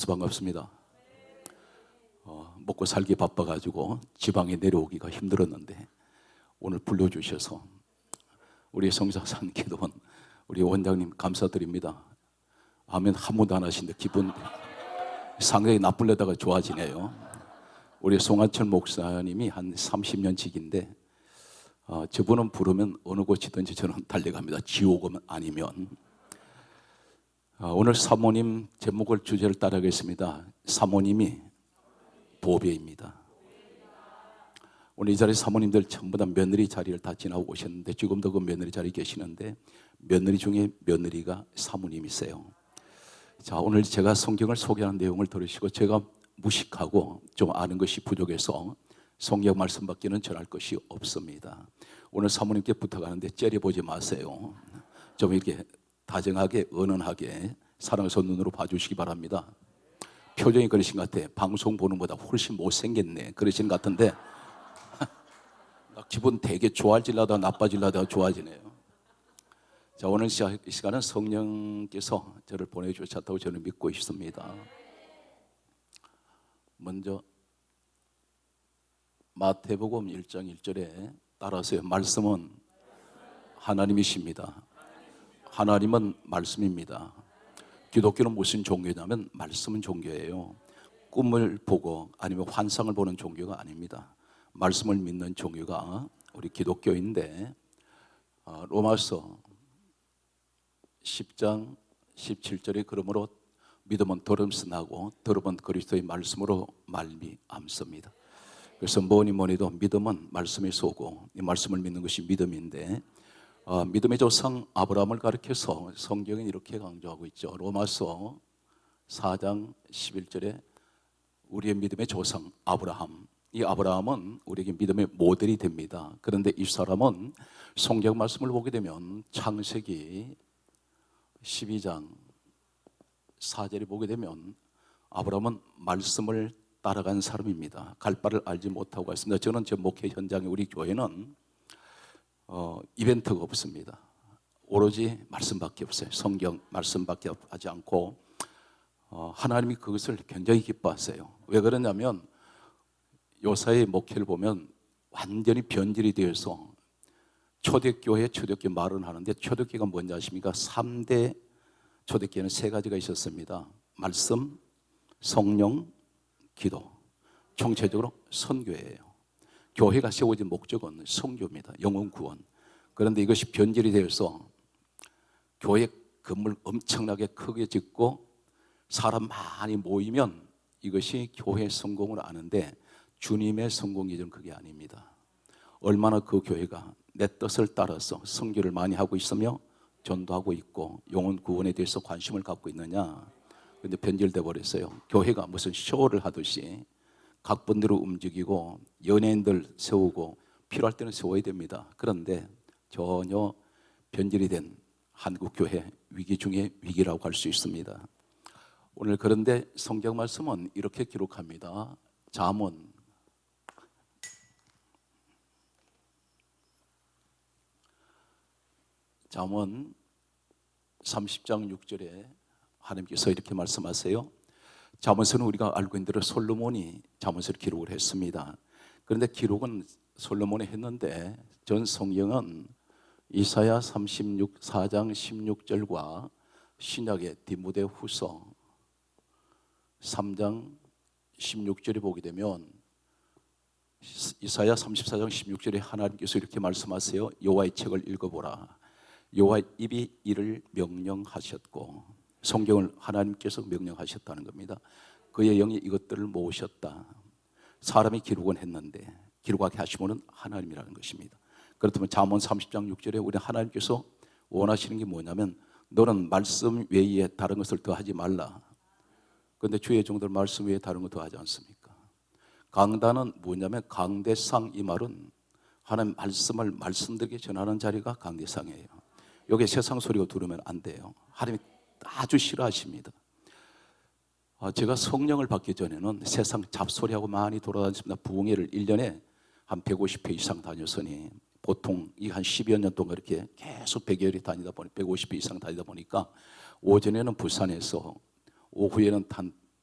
반갑습니다. 먹고 살기 바빠가지고 지방에 내려오기가 힘들었는데 오늘 불러주셔서 우리 성사산 기도원 우리 원장님 감사드립니다. 아멘 한 번도 안 하시는데 기분 상당히 나쁠려다가 좋아지네요. 우리 송한철 목사님이 한 30년 직인데 저분은 부르면 어느 곳이든지 저는 달려갑니다. 지옥은 아니면. 오늘 사모님 제목을 주제를 따라가겠습니다. 사모님이 보배입니다. 오늘 이 자리에 사모님들 전부 다 며느리 자리를 다 지나고 오셨는데 지금도 그 며느리 자리에 계시는데 며느리 중에 며느리가 사모님이세요. 자, 오늘 제가 성경을 소개하는 내용을 들으시고 제가 무식하고 좀 아는 것이 부족해서 성경 말씀밖에는 전할 것이 없습니다. 오늘 사모님께 부탁하는데 째려보지 마세요. 좀 이렇게 다정하게 은은하게 사랑해서 눈으로 봐주시기 바랍니다. 표정이 그러신 것 같아. 방송 보는 것보다 훨씬 못생겼네 그러신 것 같은데 기분 되게 좋아질라다 나빠질라다 좋아지네요. 자, 오늘 이 시간은 성령께서 저를 보내주셨다고 저는 믿고 있습니다. 먼저 마태복음 1장 1절에 따라서요. 말씀은 하나님이십니다. 하나님은 말씀입니다. 기독교는 무슨 종교냐면 말씀은 종교예요. 꿈을 보고 아니면 환상을 보는 종교가 아닙니다. 말씀을 믿는 종교가 우리 기독교인데 로마서 10장 17절에 그러므로 믿음은 들음에서 나고 들음은 그리스도의 말씀으로 말미암습니다. 그래서 뭐니 해도 믿음은 말씀에서 오고 이 말씀을 믿는 것이 믿음인데 믿음의 조상 아브라함을 가리켜서 성경은 이렇게 강조하고 있죠. 로마서 4장 11절에 우리의 믿음의 조상 아브라함, 이 아브라함은 우리에게 믿음의 모델이 됩니다. 그런데 이 사람은 성경 말씀을 보게 되면 창세기 12장 4절에 보게 되면 아브라함은 말씀을 따라간 사람입니다. 갈 바를 알지 못하고 있습니다. 저는 제 목회 현장에 우리 교회는 이벤트가 없습니다. 오로지 말씀밖에 없어요. 성경 말씀밖에 하지 않고 하나님이 그것을 굉장히 기뻐하세요. 왜 그러냐면 요사의 목회를 보면 완전히 변질이 되어서 초대교회 말은 하는데 초대교회가 뭔지 아십니까? 3대 초대교회는 3가지가 있었습니다. 말씀, 성령, 기도. 총체적으로 선교예요. 교회가 세워진 목적은 선교입니다. 영혼 구원. 그런데 이것이 변질이 되어서 교회 건물 엄청나게 크게 짓고 사람 많이 모이면 이것이 교회 성공을 아는데 주님의 성공 기준 그게 아닙니다. 얼마나 그 교회가 내 뜻을 따라서 선교를 많이 하고 있으며 전도하고 있고 영혼 구원에 대해서 관심을 갖고 있느냐. 그런데 변질돼 버렸어요. 교회가 무슨 쇼를 하듯이 각 분대로 움직이고 연예인들 세우고 필요할 때는 세워야 됩니다. 그런데 전혀 변질이 된 한국교회 위기 중에 위기라고 할 수 있습니다. 오늘 그런데 성경 말씀은 이렇게 기록합니다. 잠언 30장 6절에 하나님께서 이렇게 말씀하세요. 잠언서는 우리가 알고 있는 대로 솔로몬이 잠언서를 기록을 했습니다. 그런데 기록은 솔로몬이 했는데 전 성경은 이사야 4장 16절과 신약의 디모데후서 3장 16절에 보게 되면 이사야 34장 16절에 하나님께서 이렇게 말씀하세요. 여호와의 책을 읽어보라. 여호와의 입이 이를 명령하셨고 성경을 하나님께서 명령하셨다는 겁니다. 그의 영이 이것들을 모으셨다. 사람이 기록은 했는데 기록하게 하신 분은 하나님이라는 것입니다. 그렇다면 잠언 30장 6절에 우리 하나님께서 원하시는 게 뭐냐면 너는 말씀 외에 다른 것을 더하지 말라. 그런데 주의 종들 말씀 외에 다른 거 더하지 않습니까? 강단은 뭐냐면 강대상, 이 말은 하나님 말씀을 말씀드리게 전하는 자리가 강대상이에요. 여기 세상 소리가 들으면 안 돼요. 하나님이 아주 싫어하십니다. 제가 성령을 받기 전에는 세상 잡소리하고 많이 돌아다녔습니다. 부흥회를 1년에 한 150회 이상 다녔으니 보통 이 한 10여 년 동안 이렇게 계속 100여일이 다니다 보니 150회 이상 다니다 보니까 오전에는 부산에서 오후에는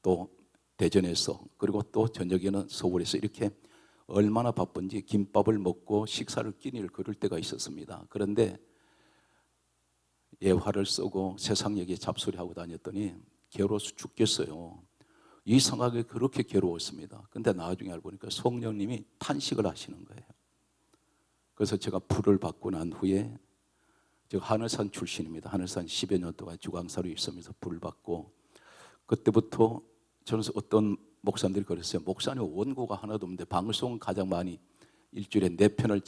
또 대전에서 그리고 또 저녁에는 서울에서 이렇게 얼마나 바쁜지 김밥을 먹고 식사를 끼니를 거를 때가 있었습니다. 그런데 예화를 쓰고 세상 얘기에 잡소리하고 다녔더니 괴로워서 죽겠어요. 이상하게 그렇게 괴로웠습니다. 근데 나중에 알고 보니까 성령님이 탄식을 하시는 거예요. 그래서 제가 불을 받고 난 후에, 제가 하늘산 출신입니다. 하늘산 10여 년 동안 주광사로 있으면서 불을 받고, 그때부터 저는 어떤 목사님들이 그랬어요. 목사님 원고가 하나도 없는데 방송 가장 많이 일주일에 4편을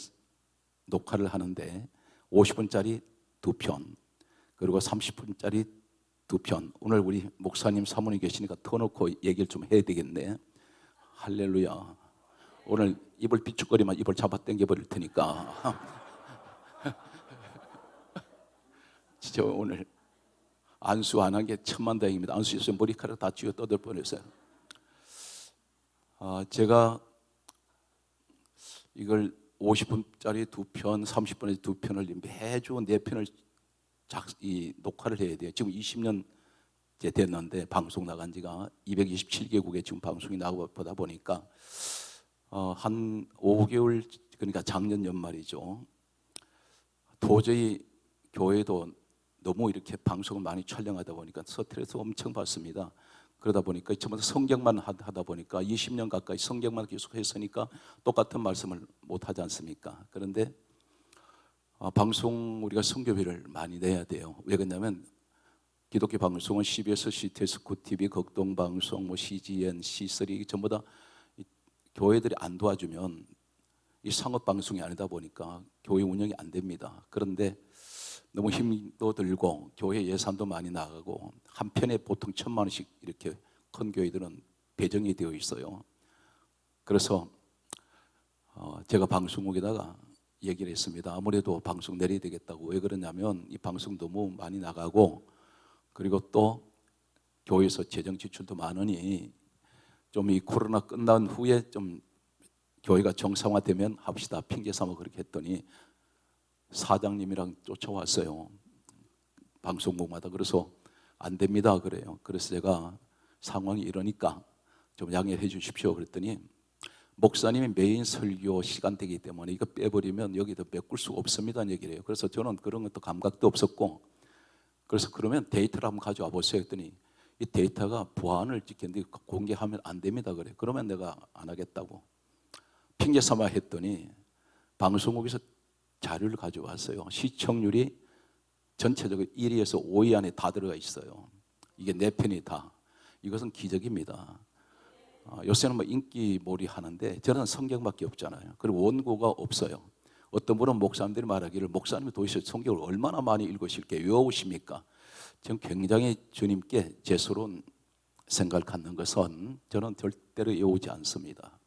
녹화를 하는데 50분짜리 2편, 그리고 30분짜리 2편. 오늘 우리 목사님 사모님 계시니까 터놓고 얘기를 좀 해야 되겠네. 할렐루야. 오늘 입을 비축거리면 입을 잡아 당겨 버릴 테니까. 진짜 오늘 안수 안 한 게 천만다행입니다. 안수에서 머리카락 다 쥐어 뜯을 뻔했어요. 제가 이걸 50분짜리 2편, 30분짜리 2편을 매주 4편을 녹화를 해야 돼요. 지금 20년 됐는데 방송 나간 지가 227개국에 지금 방송이 나가보다 보니까 한 5개월, 그러니까 작년 연말이죠. 도저히 교회도 너무 이렇게 방송을 많이 촬영하다 보니까 스트레스 엄청 받습니다. 그러다 보니까 전부 다 성경만 하다 보니까 20년 가까이 성경만 계속 했으니까 똑같은 말씀을 못 하지 않습니까? 그런데 방송 우리가 성교비를 많이 내야 돼요. 왜 그러냐면 기독교 방송은 CBS, CTS, 구TV, 극동방송, CGN, C3 전부 다 교회들이 안 도와주면 이 상업 방송이 아니다 보니까 교회 운영이 안 됩니다. 그런데 너무 힘도 들고 교회 예산도 많이 나가고 한 편에 보통 1,000만 원씩 이렇게 큰 교회들은 배정이 되어 있어요. 그래서 제가 방송국에다가 얘기를 했습니다. 아무래도 방송 내려야 되겠다고. 왜 그러냐면 이 방송 너무 많이 나가고, 그리고 또 교회에서 재정 지출도 많으니 좀 이 코로나 끝난 후에 좀 교회가 정상화되면 합시다 핑계 삼아 그렇게 했더니 사장님이랑 쫓아왔어요. 방송국마다. 그래서 안 됩니다 그래요. 그래서 제가 상황이 이러니까 좀 양해해 주십시오 그랬더니, 목사님이 메인 설교 시간대이기 때문에 이거 빼버리면 여기도 메꿀 수가 없습니다는 얘기를 해요. 그래서 저는 그런 것도 감각도 없었고, 그래서 그러면 데이터를 한번 가져와 보세요 했더니 이 데이터가 보안을 지켰는데 공개하면 안 됩니다 그래요. 그러면 내가 안 하겠다고 핑계 삼아 했더니 방송국에서 자료를 가져왔어요. 시청률이 전체적으로 1위에서 5위 안에 다 들어가 있어요. 이게 4편이 다. 이것은 기적입니다. 요새는 뭐 인기몰이 하는데 저는 성경밖에 없잖아요. 그리고 원고가 없어요. 어떤 분은 목사님들이 말하기를 목사님이 도대체 성경을 얼마나 많이 읽으실게 외우십니까? 저는 굉장히 주님께 죄스러운 생각을 갖는 것은 저는 절대로 외우지 않습니다.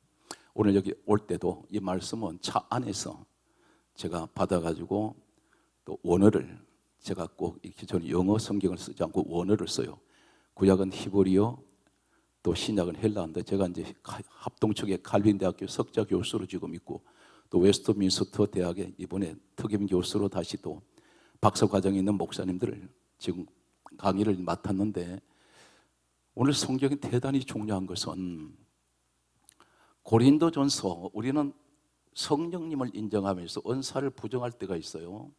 오늘 여기 올 때도 이 말씀은 차 안에서 제가 받아가지고 또 원어를 제가 꼭 이렇게 저는 영어 성경을 쓰지 않고 원어를 써요. 구약은 히브리어, 또 신약은 헬라어인데 제가 이제 합동측의 칼빈 대학교 석자 교수로 지금 있고, 또 웨스트민스터 대학에 이번에 특임 교수로 다시 또 박사 과정에 있는 목사님들을 지금 강의를 맡았는데, 오늘 성경이 대단히 중요한 것은 고린도전서, 우리는 성령님을 인정하면서 은사를 부정할 때가 있어요.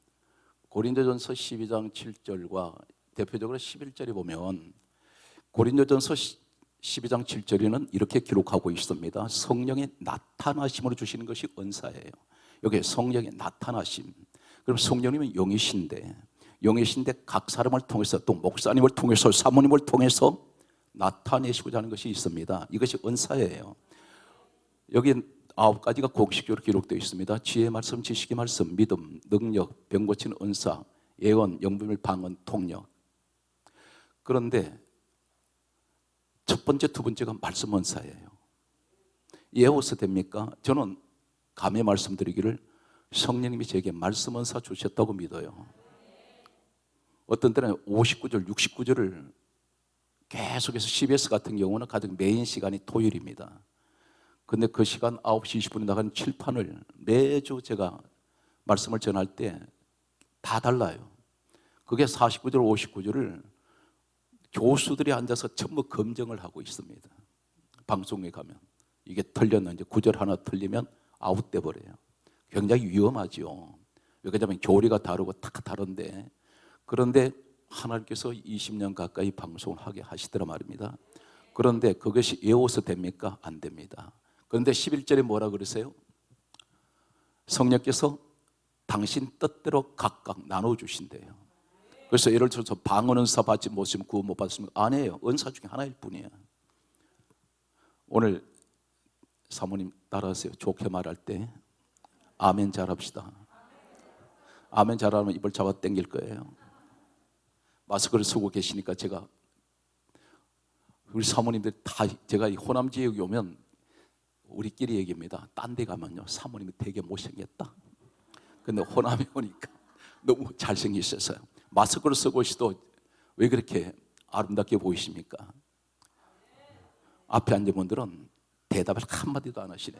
고린도전서 12장 7절과 대표적으로 11절에 보면 고린도전서 12장 7절에는 이렇게 기록하고 있습니다. 성령의 나타나심으로 주시는 것이 은사예요. 여기 성령의 나타나심. 그럼 성령님은 영이신데 각 사람을 통해서 또 목사님을 통해서 사모님을 통해서 나타내시고자 하는 것이 있습니다. 이것이 은사예요. 여기 9가지가 공식적으로 기록되어 있습니다. 지혜의 말씀, 지식의 말씀, 믿음, 능력, 병 고치는 은사, 예언, 영분별 방언, 통역. 그런데 첫 번째, 두 번째가 말씀 은사예요. 외워서 됩니까? 저는 감히 말씀드리기를 성령님이 제게 말씀 은사 주셨다고 믿어요. 어떤 때는 59절, 69절을 계속해서 CBS 같은 경우는 가장 메인 시간이 토요일입니다. 근데 그 시간 9시 20분에 나가는 칠판을 매주 제가 말씀을 전할 때 다 달라요. 그게 49절, 59절을 교수들이 앉아서 전부 검증을 하고 있습니다. 방송에 가면 이게 틀렸는지 구절 하나 틀리면 아웃돼 버려요. 굉장히 위험하죠. 왜냐하면 교리가 다르고 다 다른데, 그런데 하나님께서 20년 가까이 방송을 하게 하시더라 말입니다. 그런데 그것이 외워서 됩니까? 안 됩니다. 그런데 11절에 뭐라 그러세요? 성령께서 당신 뜻대로 각각 나눠주신대요. 그래서 예를 들어서 방언 은사 받지 못하시면 구원 못 받으시면 아니에요. 은사 중에 하나일 뿐이에요. 오늘 사모님 따라하세요. 좋게 말할 때 아멘 잘합시다. 아멘 잘하면 입을 잡아 당길 거예요. 마스크를 쓰고 계시니까 제가, 우리 사모님들 다, 제가 이 호남 지역에 오면 우리끼리 얘기합니다. 딴 데 가면요 사모님이 되게 못생겼다. 근데 호남에 오니까 너무 잘생기셨어요. 마스크를 쓰고 오시도 왜 그렇게 아름답게 보이십니까? 앞에 앉은 분들은 대답을 한마디도 안 하시네.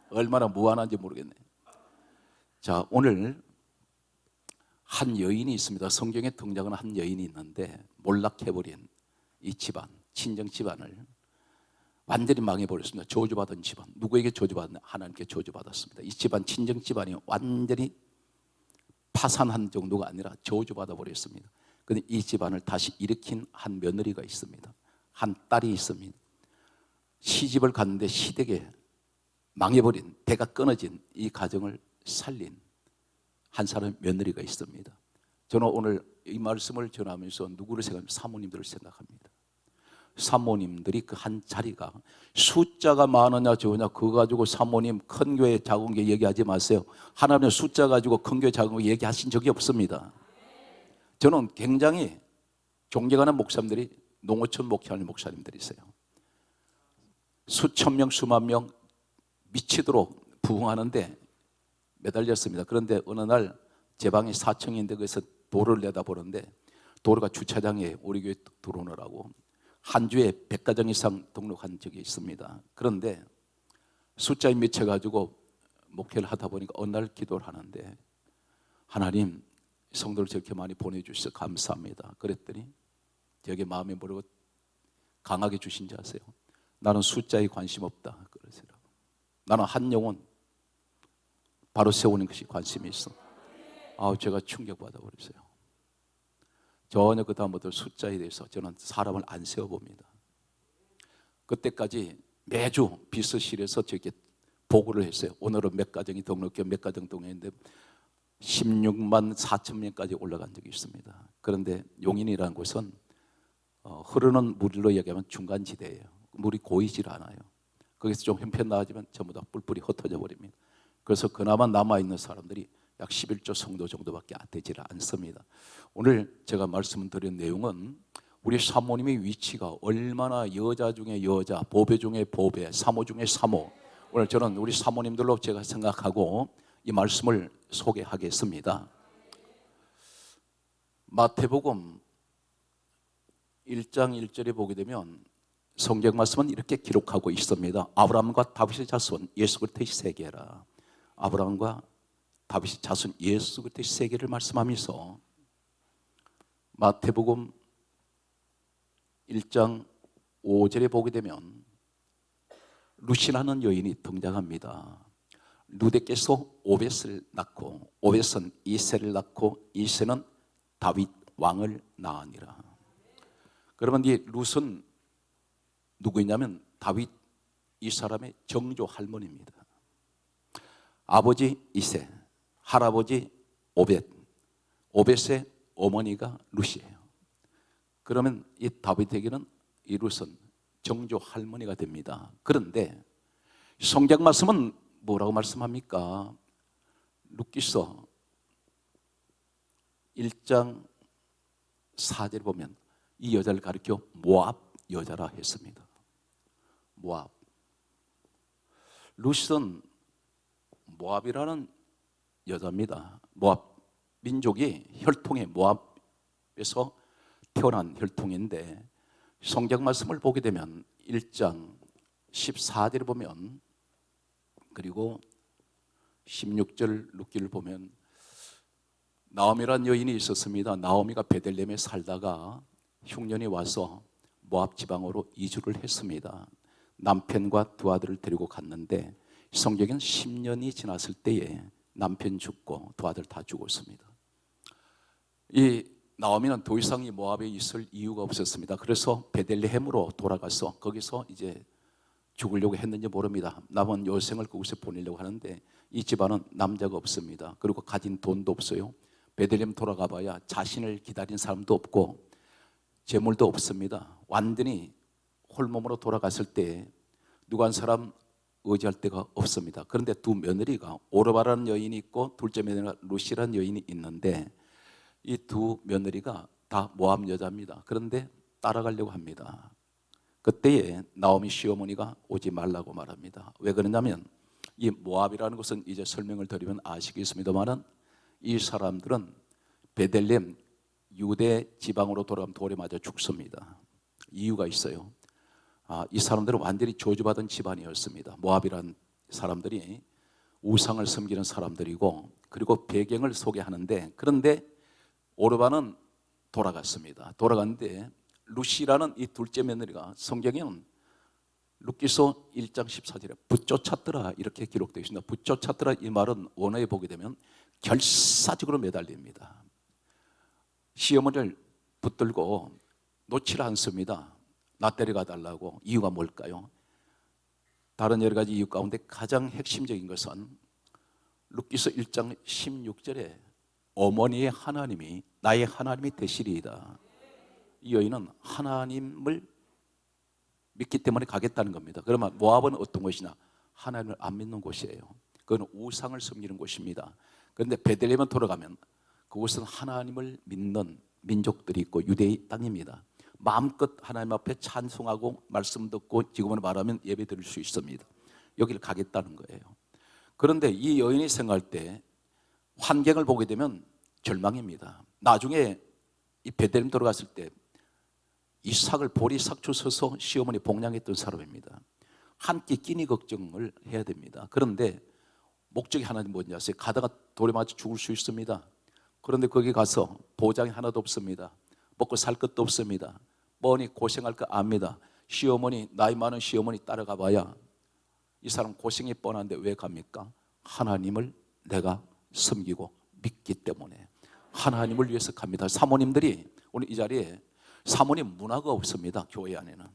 얼마나 무한한지 모르겠네. 자, 오늘 한 여인이 있습니다. 성경에 등장하는 한 여인이 있는데 몰락해버린 이 집안, 친정 집안을 완전히 망해버렸습니다. 저주받은 집안. 누구에게 저주받았나? 하나님께 저주받았습니다. 이 집안, 친정 집안이 완전히 파산한 정도가 아니라 저주받아 버렸습니다. 그런데 이 집안을 다시 일으킨 한 며느리가 있습니다. 한 딸이 있습니다. 시집을 갔는데 시댁에 망해버린, 대가 끊어진 이 가정을 살린 한 사람의 며느리가 있습니다. 저는 오늘 이 말씀을 전하면서 누구를 생각하면 사모님들을 생각합니다. 사모님들이 그 한 자리가 숫자가 많으냐 적으냐 그거 가지고 사모님 큰 교회 작은 교회 얘기하지 마세요. 하나님은 숫자 가지고 큰 교회 작은 교회 얘기하신 적이 없습니다. 저는 굉장히 존경하는 목사님들이 농어촌 목회하는 목사님들이세요. 수천 명 수만 명 미치도록 부흥하는데 매달렸습니다. 그런데 어느 날 제 방이 4층인데 거기서 도로를 내다보는데 도로가 주차장에 우리 교회 들어오느라고 한 주에 100가정 이상 등록한 적이 있습니다. 그런데 숫자에 미쳐가지고 목회를 하다 보니까 어느 날 기도를 하는데 하나님 성도를 저렇게 많이 보내주셔서 감사합니다. 그랬더니 저에게 마음에 모르고 강하게 주신지 아세요? 나는 숫자에 관심 없다 그러시라고. 나는 한 영혼 바로 세우는 것이 관심이 있어. 제가 충격받아 버렸어요. 전혀 그 다음부터 숫자에 대해서 저는 사람을 안 세워봅니다. 그때까지 매주 비서실에서 저렇게 보고를 했어요. 오늘은 몇 가정이 등록해 몇 가정 등록했는데 16만 4천 명까지 올라간 적이 있습니다. 그런데 용인이라는 곳은 흐르는 물로 얘기하면 중간지대예요. 물이 고이질 않아요. 거기서 좀 형편 나아지면 전부 다 뿔뿔이 흩어져 버립니다. 그래서 그나마 남아있는 사람들이 약 11조 성도 정도밖에 되질 않습니다. 오늘 제가 말씀드린 내용은 우리 사모님의 위치가 얼마나 여자 중에 여자, 보배 중에 보배, 사모 중에 사모. 오늘 저는 우리 사모님들로 제가 생각하고 이 말씀을 소개하겠습니다. 마태복음 1장 1절에 보게 되면 성경 말씀은 이렇게 기록하고 있습니다. 아브라함과 다윗의 자손 예수 그리스도의 세계라. 아브라함과 다윗의 자손 예수 그리스도의 세계를 말씀하면서 마태복음 1장 5절에 보게 되면 루시라는 여인이 등장합니다. 루데께서 오벳을 낳고 오벳은 이새를 낳고 이새는 다윗 왕을 낳으니라. 그러면 이 룻은 누구냐면 다윗 이 사람의 정조 할머니입니다. 아버지 이새, 할아버지 오벳, 오벳의 어머니가 룻이에요. 그러면 이 다윗에게는 이 룻은 정조 할머니가 됩니다. 그런데 성경 말씀은 뭐라고 말씀합니까? 룻기서 1장 4절에 보면 이 여자를 가리켜 모압 여자라 했습니다. 모압. 룻은 모압이라는 여자입니다. 모압 민족이 혈통의 모압에서 태어난 혈통인데 성경 말씀을 보게 되면 1장 14절을 보면 그리고 16절 룻기를 보면 나오미라는 여인이 있었습니다. 나오미가 베들레헴에 살다가 흉년이 와서 모압 지방으로 이주를 했습니다. 남편과 두 아들을 데리고 갔는데 성경에는 10년이 지났을 때에 남편 죽고 두 아들 다 죽었습니다. 이 나오미는 더 이상 이 모압에 있을 이유가 없었습니다. 그래서 베들레헴으로 돌아가서 거기서 이제 죽으려고 했는지 모릅니다. 남은 여생을 그곳에 보내려고 하는데 이 집안은 남자가 없습니다. 그리고 가진 돈도 없어요. 베들레헴 돌아가 봐야 자신을 기다린 사람도 없고 재물도 없습니다. 완전히 홀몸으로 돌아갔을 때 누가 한 사람 의지할 데가 없습니다. 그런데 두 며느리가 오르바라는 여인이 있고 둘째 며느리가 루시라는 여인이 있는데 이 두 며느리가 다 모압 여자입니다. 그런데 따라가려고 합니다. 그때에 나오미 시어머니가 오지 말라고 말합니다. 왜 그러냐면 이 모압이라는 것은 이제 설명을 드리면 아시겠습니다만은 이 사람들은 베들레헴 유대 지방으로 돌아가면 돌에 맞아 죽습니다. 이유가 있어요. 이 사람들은 완전히 저주받은 집안이었습니다. 모압이라는 사람들이 우상을 섬기는 사람들이고 그리고 배경을 소개하는데 그런데 오르바는 돌아갔습니다. 돌아갔는데 루시라는 이 둘째 며느리가 성경에는 룻기서 1장 14절에 붙쫓았더라 이렇게 기록되어 있습니다. 붙쫓았더라 이 말은 원어에 보게 되면 결사적으로 매달립니다. 시어머니를 붙들고 놓지를 않습니다. 나 데려가 달라고. 이유가 뭘까요? 다른 여러 가지 이유 가운데 가장 핵심적인 것은 룻기서 1장 16절에 어머니의 하나님이 나의 하나님이 되시리이다. 이 여인은 하나님을 믿기 때문에 가겠다는 겁니다. 그러면 모압은 어떤 곳이냐? 하나님을 안 믿는 곳이에요. 그건 우상을 섬기는 곳입니다. 그런데 베들레헴에 돌아가면 그곳은 하나님을 믿는 민족들이 있고 유대의 땅입니다. 마음껏 하나님 앞에 찬송하고 말씀 듣고 지금으로 말하면 예배 드릴 수 있습니다. 여기를 가겠다는 거예요. 그런데 이 여인이 생각할 때 환경을 보게 되면 절망입니다. 나중에 이 베들레헴 돌아갔을 때 이삭을 보리 삭주 서서 시어머니 복양했던 사람입니다. 한 끼 끼니 걱정을 해야 됩니다. 그런데 목적이 하나는 뭔지 아세요? 가다가 돌에 맞아 죽을 수 있습니다. 그런데 거기 가서 보장이 하나도 없습니다. 먹고 살 것도 없습니다. 뻔히 고생할 거 압니다. 시어머니, 나이 많은 시어머니 따라가 봐야 이 사람 고생이 뻔한데 왜 갑니까? 하나님을 내가 섬기고 믿기 때문에 하나님을 위해서 갑니다. 사모님들이 오늘 이 자리에 사모님 문화가 없습니다. 교회 안에는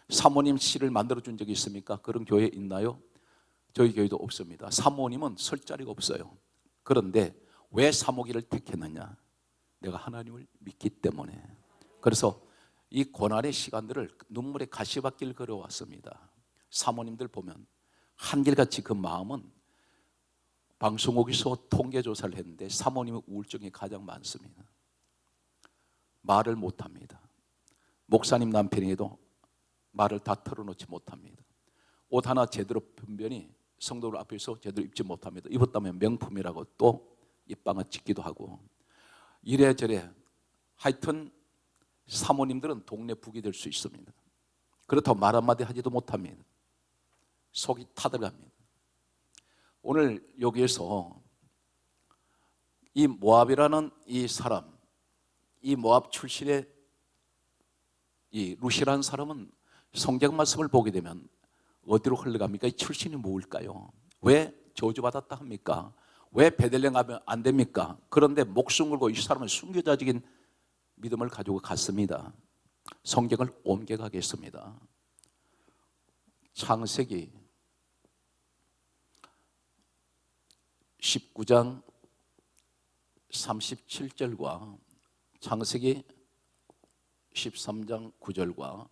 사모님 씨를 만들어준 적이 있습니까? 그런 교회 있나요? 저희 교회도 없습니다. 사모님은 설 자리가 없어요. 그런데 왜 사모기를 택했느냐? 내가 하나님을 믿기 때문에. 그래서 이 고난의 시간들을 눈물의 가시밭길 걸어왔습니다. 사모님들 보면 한결같이 그 마음은 방송국에서 통계조사를 했는데 사모님의 우울증이 가장 많습니다. 말을 못합니다. 목사님 남편에게도 말을 다 털어놓지 못합니다. 옷 하나 제대로 변변히 성도들 앞에서 제대로 입지 못합니다. 입었다면 명품이라고 또 입방아 찍기도 하고 이래저래 하여튼 사모님들은 동네 북이 될 수 있습니다. 그렇다고 말 한마디 하지도 못합니다. 속이 타들어갑니다. 오늘 여기에서 이 모압이라는 이 사람, 이 모압 출신의 이 루시라는 사람은 성경 말씀을 보게 되면 어디로 흘러갑니까? 이 출신이 뭘까요? 왜 저주받았다 합니까? 왜 베들레헴 가면 안 됩니까? 그런데 목숨 걸고 이 사람은 순교자적인 믿음을 가지고 갔습니다. 성경을 옮겨가겠습니다. 창세기 19장 37절과 창세기 13장 9절과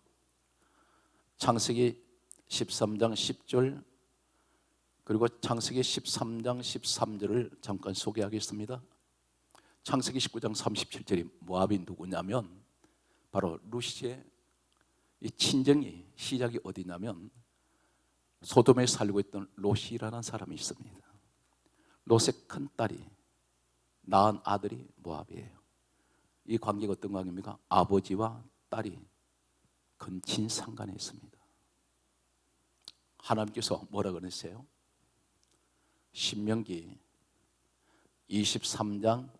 창세기 13장 10절 그리고 창세기 13장 13절을 잠깐 소개하겠습니다. 창세기 19장 37절이 모압이 누구냐면 바로 루시의 이 친정이 시작이 어디냐면 소돔에 살고 있던 롯이라는 사람이 있습니다. 롯의 큰 딸이 낳은 아들이 모압이에요. 이 관계가 어떤 관계입니까? 아버지와 딸이 근친상간에 있습니다. 하나님께서 뭐라 그러세요? 신명기 23장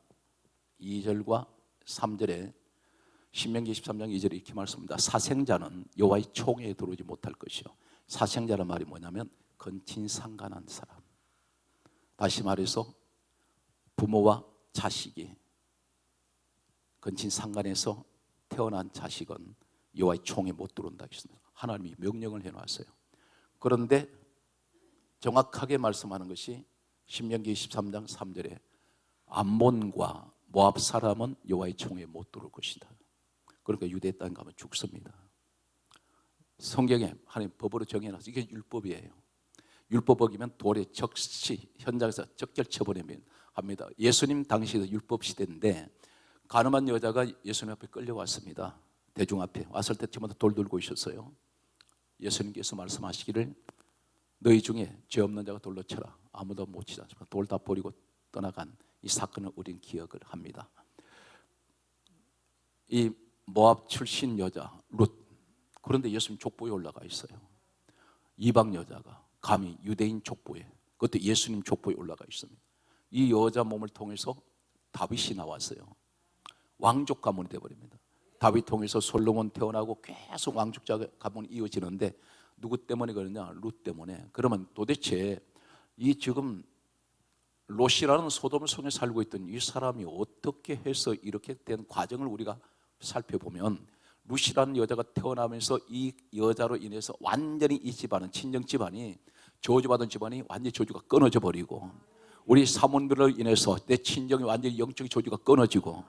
2절과 3절에 신명기 23장 2절에 이렇게 말씀합니다. 사생자는 여호와의 총회에 들어오지 못할 것이요. 사생자란 말이 뭐냐면 건친상간한 사람. 다시 말해서 부모와 자식이 건친상간에서 태어난 자식은 여호와의 총에 못 들어온다 했습니다. 하나님이 명령을 해놨어요. 그런데 정확하게 말씀하는 것이 신명기 23장 3절에 암몬과 모압 사람은 여호와의 총에 못 들어올 것이다. 그러니까 유대 땅에 가면 죽습니다. 성경에 하나님 법으로 정해놔서 이게 율법이에요. 율법 어기면 돌에 적시 현장에서 적결 처벌하면 합니다. 예수님 당시에도 율법 시대인데 가늠한 여자가 예수님 앞에 끌려왔습니다. 대중 앞에 왔을 때 저마다 돌 들고 있었어요. 예수님께서 말씀하시기를 너희 중에 죄 없는 자가 돌로 쳐라. 아무도 못 치지 않지만 돌 다 버리고 떠나간 이 사건을 우리는 기억을 합니다. 이 모압 출신 여자 룻, 그런데 예수님 족보에 올라가 있어요. 이방 여자가 감히 유대인 족보에, 그것도 예수님 족보에 올라가 있습니다. 이 여자 몸을 통해서 다윗이 나왔어요. 왕족 가문이 되어버립니다. 다윗 통해서 솔로몬 태어나고 계속 왕족 가문이 이어지는데 누구 때문에 그러냐? 룻 때문에. 그러면 도대체 이 지금 롯이라는 소돔 속에 살고 있던 이 사람이 어떻게 해서 이렇게 된 과정을 우리가 살펴보면 룻이라는 여자가 태어나면서 이 여자로 인해서 완전히 이 집안은, 친정 집안이, 저주받은 집안이 완전히 저주가 끊어져 버리고, 우리 사모님들로 인해서 내 친정이 완전히 영적인 저주가 끊어지고,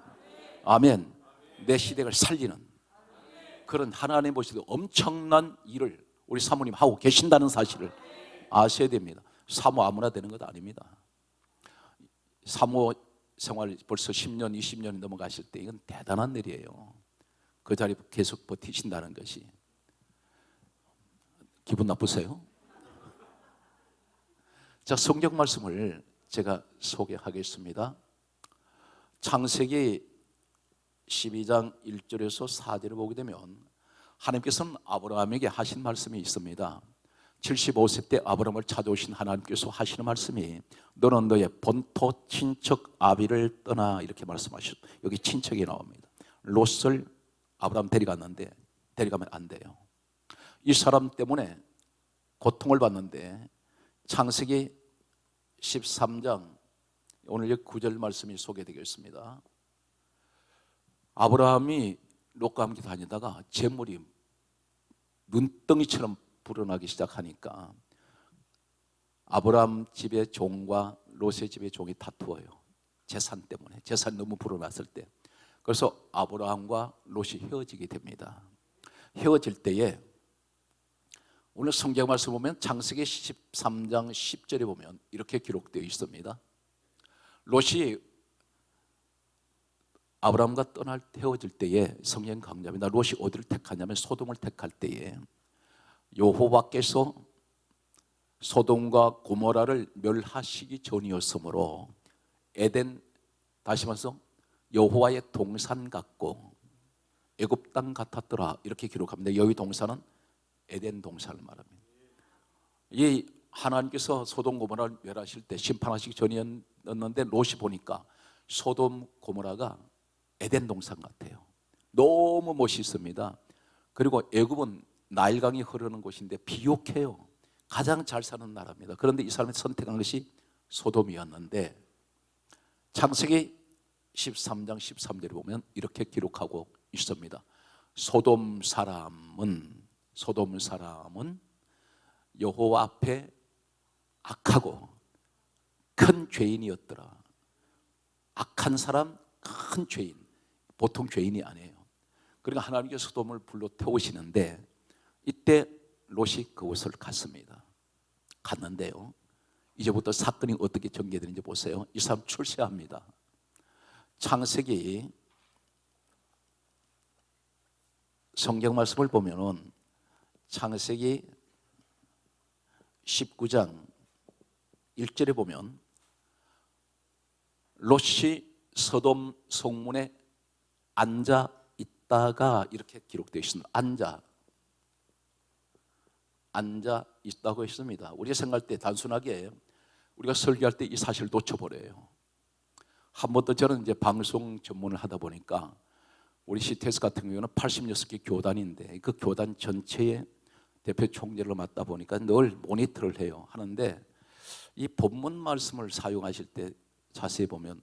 아멘, 내 시댁을 살리는 그런 하나님 보시기에 엄청난 일을 우리 사모님 하고 계신다는 사실을 아셔야 됩니다. 사모 아무나 되는 것 아닙니다. 사모 생활 벌써 10년, 20년이 넘어가실 때 이건 대단한 일이에요. 그 자리에 계속 버티신다는 것이. 기분 나쁘세요? 자, 성경 말씀을 제가 소개하겠습니다. 창세기 12장 1절에서 4절을 보게 되면 하나님께서는 아브라함에게 하신 말씀이 있습니다. 75세 때 아브라함을 찾아오신 하나님께서 하시는 말씀이 너는 너의 본토 친척 아비를 떠나, 이렇게 말씀하셨어요. 여기 친척이 나옵니다. 롯을 아브라함 데려갔는데 데려가면 안 돼요. 이 사람 때문에 고통을 받는데 창세기 13장 오늘 9절 말씀이 소개되겠습니다. 아브라함이 롯과 함께 다니다가 재물이 눈덩이처럼 불어나기 시작하니까 아브라함 집의 종과 롯의 집의 종이 다투어요. 재산 때문에. 재산이 너무 불어났을 때. 그래서 아브라함과 롯이 헤어지게 됩니다. 헤어질 때에 오늘 성경 말씀 보면 창세기 13장 10절에 보면 이렇게 기록되어 있습니다. 롯이 아브라함과 헤어질 때에 성경 강조합니다. 롯이 어디를 택하냐면 소돔을 택할 때에 여호와께서 소돔과 고모라를 멸하시기 전이었으므로 에덴, 다시 말해서 여호와의 동산 같고 애굽 땅 같았더라, 이렇게 기록합니다. 여기 동산은 에덴 동산을 말합니다. 이 하나님께서 소돔 고모라를 멸하실 때 심판하시기 전이었는데 롯이 보니까 소돔 고모라가 에덴 동산 같아요. 너무 멋있습니다. 그리고 애굽은 나일강이 흐르는 곳인데 비옥해요. 가장 잘 사는 나라입니다. 그런데 이 사람이 선택한 것이 소돔이었는데 창세기 13장 13절에 보면 이렇게 기록하고 있습니다. 소돔 사람은 여호와 앞에 악하고 큰 죄인이었더라. 악한 사람, 큰 죄인, 보통 죄인이 아니에요. 그러니까 하나님께서 소돔을 불러 태우시는데 이때 롯이 그곳을 갔습니다. 갔는데요, 이제부터 사건이 어떻게 전개되는지 보세요. 이 사람 출세합니다. 창세기 성경 말씀을 보면은 창세기 19장 1절에 보면 롯이 소돔 성문에 앉아 있다가 이렇게 기록되어 있습니다. 앉아 있다고 했습니다. 우리가 생각할 때 단순하게 우리가 설교할 때 이 사실을 놓쳐버려요. 한 번 더 저는 이제 방송 전문을 하다 보니까 우리 CTS 같은 경우는 86개 교단인데 그 교단 전체의 대표 총재를 맡다 보니까 늘 모니터를 해요. 하는데 이 본문 말씀을 사용하실 때 자세히 보면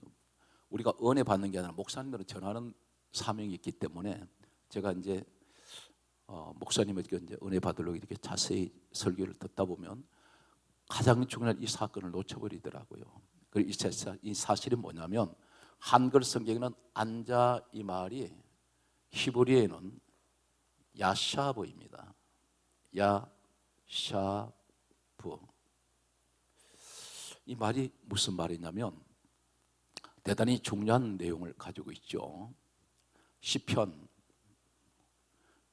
우리가 은혜 받는 게 아니라 목사님들은 전하는 사명이 있기 때문에 제가 이제 목사님에게 이제 은혜 받으려고 이렇게 자세히 설교를 듣다 보면 가장 중요한 이 사건을 놓쳐버리더라고요. 그리고 이 사실이 뭐냐면 한글 성경에는 앉아 이 말이 히브리어에는 야샤브입니다. 야샤브. 이 말이 무슨 말이냐면 대단히 중요한 내용을 가지고 있죠. 시편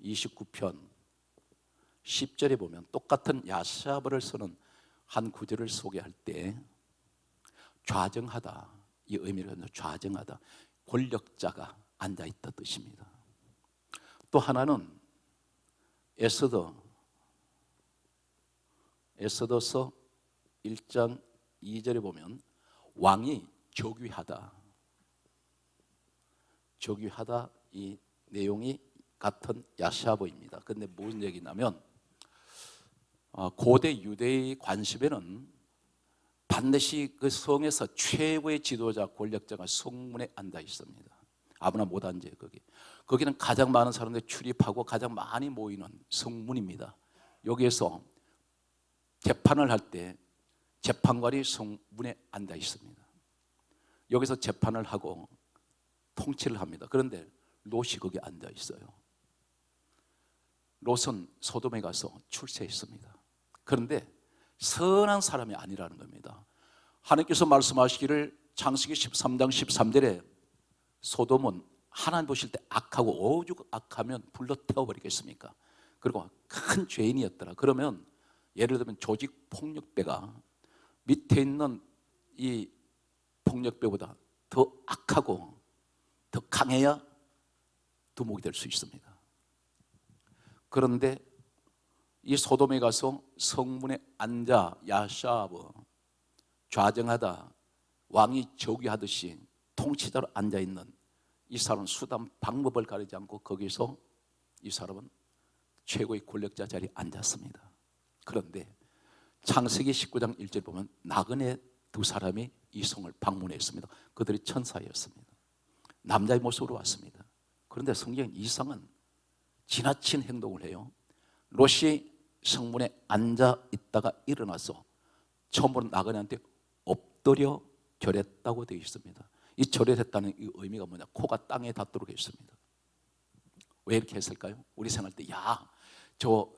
29편 10절에 보면 똑같은 야샤브를 쓰는 한 구절을 소개할 때 좌정하다, 이 의미를 좌정하다, 권력자가 앉아있다 뜻입니다. 또 하나는 에스더서 1장 2절에 보면 왕이 저귀하다 이 내용이 같은 야샤브입니다. 그런데 무슨 얘기냐면 고대 유대의 관습에는 반드시 그 성에서 최고의 지도자 권력자가 성문에 앉아 있습니다. 아무나 못 앉아요. 거기는 가장 많은 사람들이 출입하고 가장 많이 모이는 성문입니다. 여기에서 재판을 할 때 재판관이 성문에 앉아 있습니다. 여기서 재판을 하고 통치를 합니다. 그런데 롯이 거기 앉아 있어요. 롯은 소돔에 가서 출세했습니다. 그런데 선한 사람이 아니라는 겁니다. 하나님께서 말씀하시기를 창세기 13장 13절에 소돔은 하나님 보실 때 악하고 오죽 악하면 불로 태워버리겠습니까? 그리고 큰 죄인이었더라. 그러면 예를 들면 조직 폭력배가 밑에 있는 이 폭력배보다 더 악하고 더 강해야 두목이 될 수 있습니다. 그런데 이 소돔에 가서 성문에 앉아 야샤브 좌정하다 왕이 저귀하듯이 통치자로 앉아있는 이 사람은 수단 방법을 가리지 않고 거기서 이 사람은 최고의 권력자 자리에 앉았습니다. 그런데 창세기 19장 1절 보면 나그네 두 사람이 이 성을 방문했습니다. 그들이 천사였습니다. 남자의 모습으로 왔습니다. 그런데 성경 이상은 지나친 행동을 해요. 롯이 성문에 앉아 있다가 일어나서 처음으로 나그네한테 엎드려 절했다고 되어 있습니다. 이 절했다는 이 의미가 뭐냐? 코가 땅에 닿도록 했습니다. 왜 이렇게 했을까요? 우리 생각할 때 저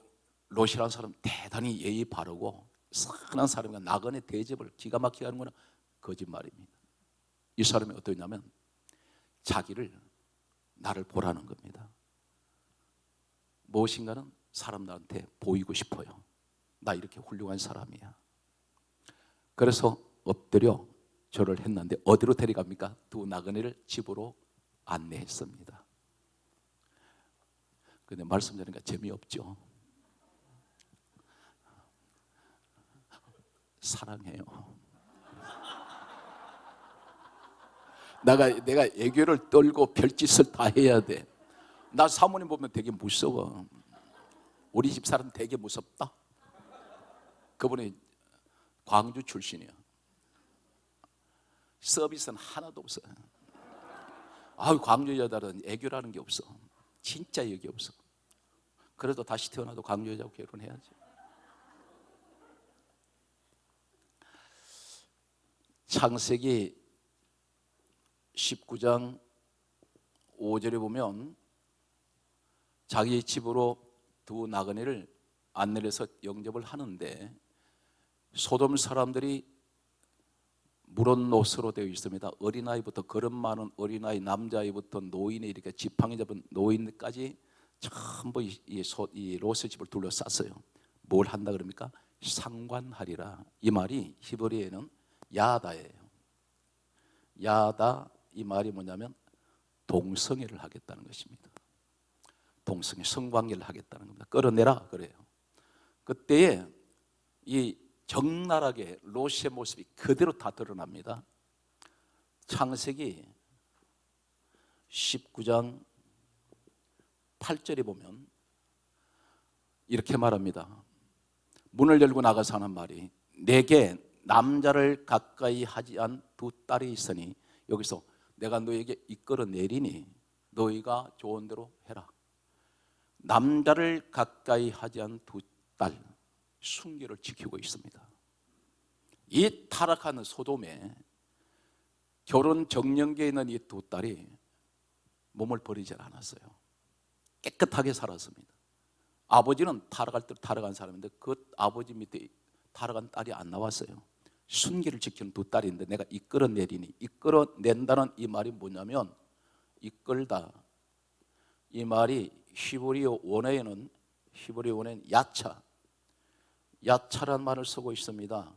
롯이라는 사람 대단히 예의 바르고 선한 사람이가 나그네 대접을 기가 막히게 하는구나. 거짓말입니다. 이 사람이 어떠냐면 자기를 나를 보라는 겁니다. 무엇인가는 사람들한테 보이고 싶어요. 나 이렇게 훌륭한 사람이야. 그래서 엎드려 절을 했는데 어디로 데려갑니까? 두 나그네를 집으로 안내했습니다. 근데 말씀 드리니까 재미없죠. 사랑해요. 내가 애교를 떨고 별짓을 다 해야 돼. 나 사모님 보면 되게 무서워. 우리 집 사람 되게 무섭다. 그분이 광주 출신이야. 서비스는 하나도 없어. 광주 여자들은 애교라는 게 없어. 진짜 애교 없어. 그래도 다시 태어나도 광주 여자하고 결혼해야지. 창세기 19장 5절에 보면 자기 집으로 두 나그네를 안내를 해서 영접을 하는데 소돔 사람들이 물은 노스로 되어 있습니다. 어린아이부터 걸음 많은 어린아이, 남자아이부터 노인에 이렇게 지팡이 잡은 노인까지 전부 이 롯의 집을 둘러쌌어요. 뭘 한다 그럽니까? 상관하리라. 이 말이 히브리어에는 야다예요. 야다 이 말이 뭐냐면 동성애를 하겠다는 것입니다. 동성애 성관계를 하겠다는 겁니다. 끌어내라 그래요. 그때에 이 적나라하게 롯의 모습이 그대로 다 드러납니다. 창세기 19장 8절에 보면 이렇게 말합니다. 문을 열고 나가서 하는 말이 내게 남자를 가까이 하지 않은 두 딸이 있으니, 여기서 내가 너에게 이끌어 내리니 너희가 좋은 대로 해라. 남자를 가까이 하지 않은 두 딸, 순결을 지키고 있습니다. 이 타락한 소돔에 결혼 정령계에 있는 이 두 딸이 몸을 버리지 않았어요. 깨끗하게 살았습니다. 아버지는 타락할 때 타락한 사람인데 그 아버지 밑에 타락한 딸이 안 나왔어요. 순결을 지키는 두 딸인데 내가 이끌어내리니, 이끌어낸다는 이 말이 뭐냐면 이끌다, 이 말이 히브리어 원어에는 야차란 말을 쓰고 있습니다.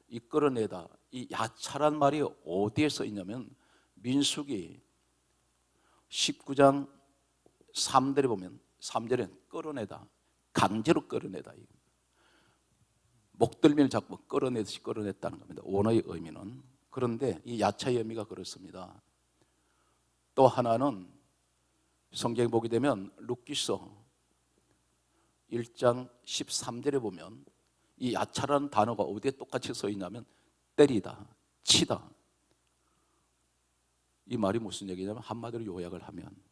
이끌어내다, 이 야차란 말이 어디에 써 있냐면 민수기 19장 3절에 보면 3절엔 끌어내다, 강제로 끌어내다, 목덜미를 잡고 끌어내듯이 끌어냈다는 겁니다. 원어의 의미는. 그런데 이 야차의 의미가 그렇습니다. 또 하나는 성경에 보게 되면 룻기서 1장 13절에 보면 이 야차라는 단어가 어디에 똑같이 써 있냐면 때리다, 치다. 이 말이 무슨 얘기냐면 한마디로 요약을 하면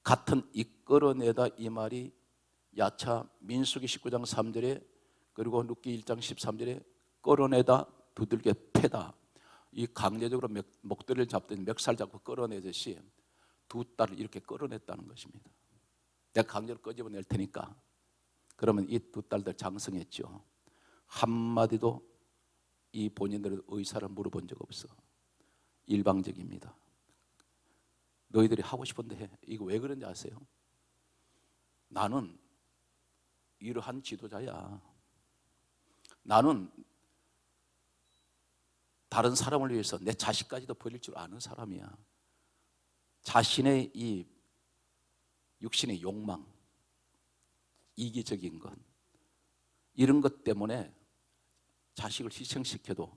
같은 이끌어내다 이 말이 야차, 민수기 19장 3절에 그리고 룻기 1장 13절에 끌어내다, 두들겨 패다, 이 강제적으로 목도리를 잡든 멱살 잡고 끌어내듯이 두 딸을 이렇게 끌어냈다는 것입니다. 내가 강제로 끄집어낼 테니까. 그러면 이 두 딸들 장성했죠. 한마디도 이 본인들의 의사를 물어본 적 없어. 일방적입니다. 너희들이 하고 싶은데 해. 이거 왜 그런지 아세요? 나는 이러한 지도자야. 나는 다른 사람을 위해서 내 자식까지도 버릴 줄 아는 사람이야. 자신의 이 육신의 욕망, 이기적인 것, 이런 것 때문에 자식을 희생시켜도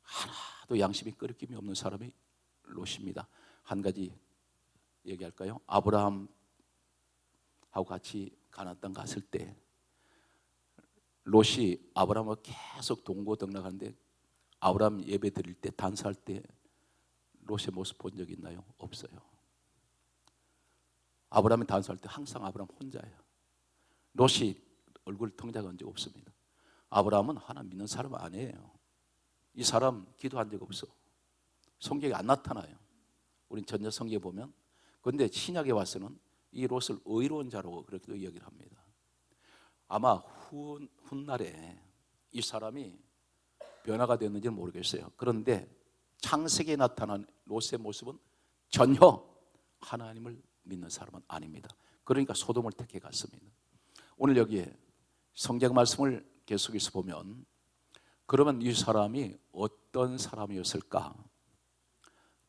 하나도 양심이 끄리낌이 없는 사람이 롯입니다. 한 가지 얘기할까요? 아브라함하고 같이 가나안 땅 갔을 때 롯이 아브라함과 계속 동고동락하는데 아브라함 예배 드릴 때 단사할 때 롯의 모습 본 적 있나요? 없어요. 아브라함이 단사할 때 항상 아브라함 혼자예요. 롯이 얼굴 통작한 적 없습니다. 아브라함은 하나님 믿는 사람 아니에요. 이 사람 기도한 적 없어. 성경에 안 나타나요. 우린 전혀 성경에 보면. 그런데 신약에 와서는 이 롯을 의로운 자라고 그렇게도 이야기를 합니다. 아마 훗날에 이 사람이 변화가 됐는지는 모르겠어요. 그런데 창세기에 나타난 롯의 모습은 전혀 하나님을 믿는 사람은 아닙니다. 그러니까 소돔을 택해 갔습니다. 오늘 여기에 성경 말씀을 계속해서 보면 그러면 이 사람이 어떤 사람이었을까?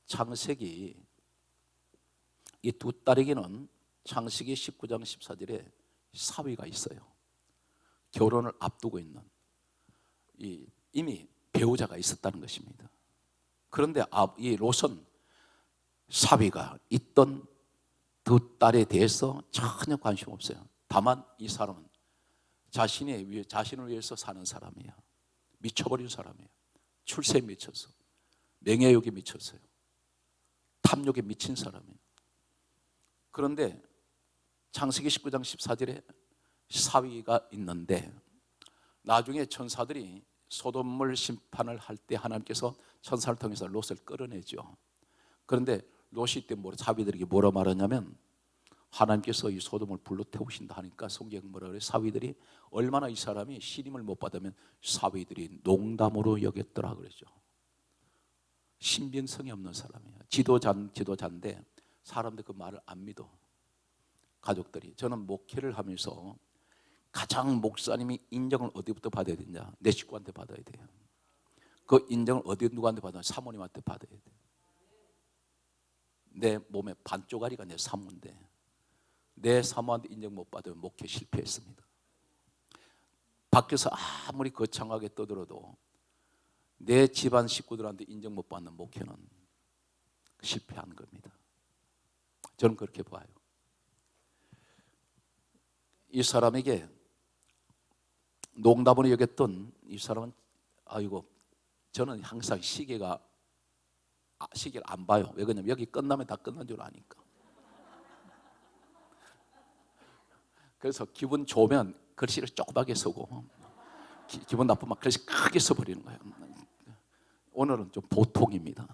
창세기 이 두 딸에게는 창세기 19장 14절에 사위가 있어요. 결혼을 앞두고 있는 이미 배우자가 있었다는 것입니다. 그런데 이 롯은 사위가 있던 두 딸에 대해서 전혀 관심 없어요. 다만 이 사람은 자신을 위해서 사는 사람이에요. 미쳐버린 사람이에요. 출세에 미쳐서, 명예욕에 미쳤어요. 탐욕에 미친 사람이에요. 그런데 창세기 19장 14절에 사위가 있는데 나중에 천사들이 소돔을 심판을 할 때 하나님께서 천사를 통해서 롯을 끌어내죠. 그런데 롯이 때 사위들에게 뭐라 말하냐면 하나님께서 이 소돔을 불로 태우신다 하니까 성경 뭐라 그래요? 사위들이 얼마나 이 사람이 신임을 못 받으면 사위들이 농담으로 여겼더라 그러죠. 신빙성이 없는 사람이에요. 지도자인데 사람들 그 말을 안 믿어. 가족들이. 저는 목회를 하면서 가장 목사님이 인정을 어디부터 받아야 되냐? 내 식구한테 받아야 돼요. 그 인정을 누구한테 받아야? 사모님한테 받아야 돼요. 내 몸의 반쪽아리가 내 사모인데 내 사모한테 인정 못 받으면 목회 실패했습니다. 밖에서 아무리 거창하게 떠들어도 내 집안 식구들한테 인정 못 받는 목회는 실패한 겁니다. 저는 그렇게 봐요. 이 사람에게 농담으로 여겼던 이 사람은 아이고 저는 항상 시계를 안 봐요. 왜 그러냐면 여기 끝나면 다 끝난 줄 아니까. 그래서 기분 좋으면 글씨를 조그맣게 쓰고 기분 나쁘면 글씨 크게 써버리는 거예요. 오늘은 좀 보통입니다.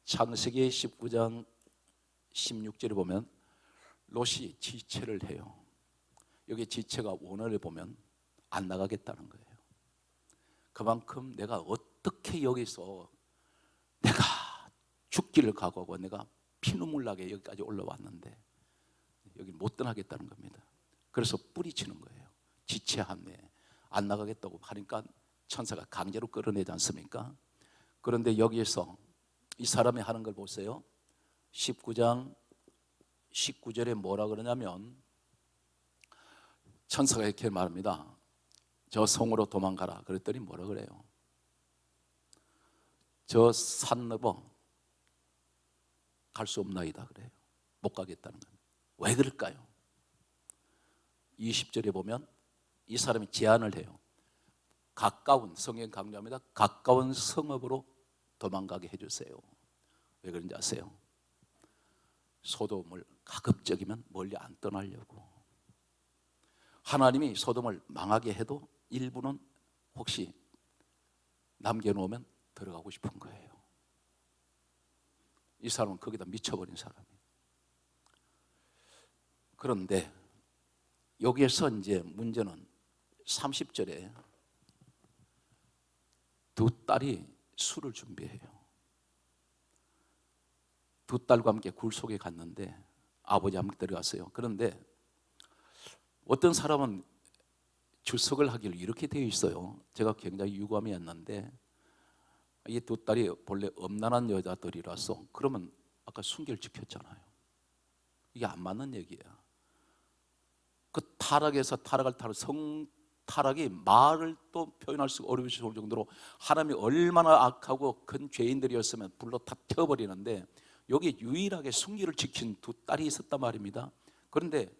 창세기 19장 16절에 보면 롯이 지체를 해요. 여기 지체가 원어를 보면 안 나가겠다는 거예요. 그만큼 내가 어떻게 여기서 내가 죽기를 각오하고 내가 피눈물 나게 여기까지 올라왔는데 여기 못 떠나겠다는 겁니다. 그래서 뿌리치는 거예요. 지체함에 안 나가겠다고 하니까 천사가 강제로 끌어내지 않습니까? 그런데 여기에서 이 사람이 하는 걸 보세요. 19장 19절에 뭐라 그러냐면 천사가 이렇게 말합니다. 저 성으로 도망가라. 그랬더니 뭐라 그래요? 저 산 넘어 갈 수 없나이다 그래요. 못 가겠다는 겁니다. 왜 그럴까요? 20절에 보면 이 사람이 제안을 해요. 가까운, 성경 강조합니다. 가까운 성읍으로 도망가게 해주세요. 왜 그런지 아세요? 소돔을 가급적이면 멀리 안 떠나려고. 하나님이 소돔을 망하게 해도 일부는 혹시 남겨놓으면 들어가고 싶은 거예요. 이 사람은 거기다 미쳐버린 사람이에요. 그런데 여기에서 이제 문제는 30절에 두 딸이 술을 준비해요. 두 딸과 함께 굴 속에 갔는데 아버지 함께 들어갔어요. 그런데 어떤 사람은 주석을 하기를 이렇게 되어 있어요. 제가 굉장히 유감이었는데 이 두 딸이 본래 엄난한 여자들이라서 그러면 아까 순결 지켰잖아요. 이게 안 맞는 얘기야. 그 타락에서 타락을 타락, 성타락이 말을 또 표현할 수가 어려울 정도로 하나님이 얼마나 악하고 큰 죄인들이었으면 불로 다 태워버리는데 여기 유일하게 순결을 지킨 두 딸이 있었단 말입니다. 그런데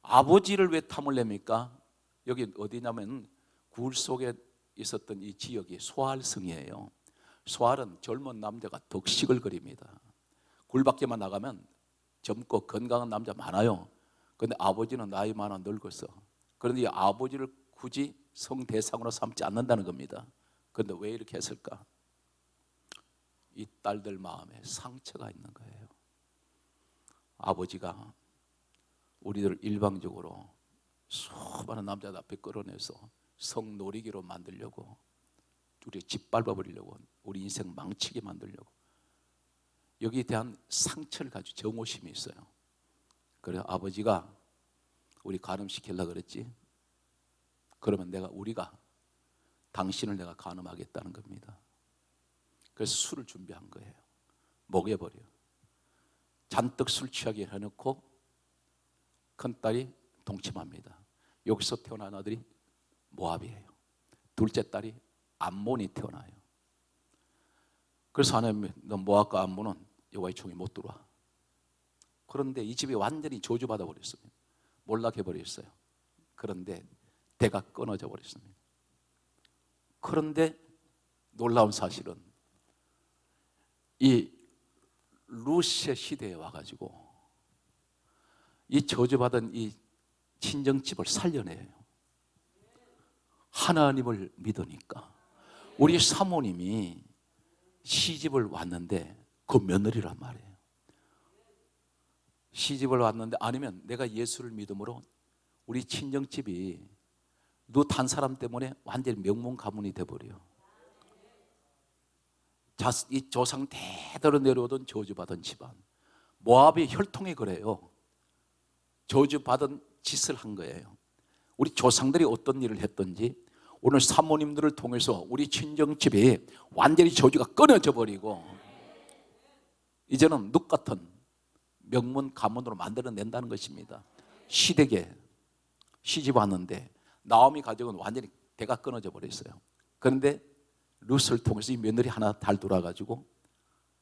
아버지를 왜 탐을 냅니까? 여기 어디냐면 굴 속에 있었던 이 지역이 소알성이에요. 소알은 젊은 남자가 덕식을 거립니다. 굴 밖에만 나가면 젊고 건강한 남자 많아요. 그런데 아버지는 나이 많아 늙었어. 그런데 이 아버지를 굳이 성대상으로 삼지 않는다는 겁니다. 그런데 왜 이렇게 했을까? 이 딸들 마음에 상처가 있는 거예요. 아버지가 우리들 일방적으로 수많은 남자들 앞에 끌어내서 성놀이기로 만들려고, 우리 짓밟아버리려고, 우리 인생 망치게 만들려고, 여기에 대한 상처를 가지고 정오심이 있어요. 그래서 아버지가 우리 간음시키려고 그랬지. 그러면 우리가 당신을 내가 간음하겠다는 겁니다. 그래서 술을 준비한 거예요. 먹여버려. 잔뜩 술 취하게 해놓고 큰딸이 동침합니다. 여기서 태어난 아들이 모압이에요. 둘째 딸이 암몬이 태어나요. 그래서 하나님이 너 모압과 암몬은 여호와의 총에 못 들어와. 그런데 이 집이 완전히 저주받아 버렸습니다. 몰락해 버렸어요. 그런데 대가 끊어져 버렸습니다. 그런데 놀라운 사실은 이 루시의 시대에 와가지고 이 저주받은 이 친정집을 살려내요. 하나님을 믿으니까. 우리 사모님이 시집을 왔는데 그 며느리란 말이에요. 시집을 왔는데 아니면 내가 예수를 믿음으로 우리 친정집이 너 단 사람 때문에 완전히 명문 가문이 돼버려. 이 조상 대대로 내려오던 저주받은 집안. 모압이 혈통이 그래요. 저주받은 짓을 한 거예요. 우리 조상들이 어떤 일을 했던지 오늘 사모님들을 통해서 우리 친정집이 완전히 저주가 끊어져 버리고 이제는 눅 같은 명문 가문으로 만들어낸다는 것입니다. 시댁에 시집 왔는데 나오미 가족은 완전히 대가 끊어져 버렸어요. 그런데 룻을 통해서 이 며느리 하나 달 돌아가지고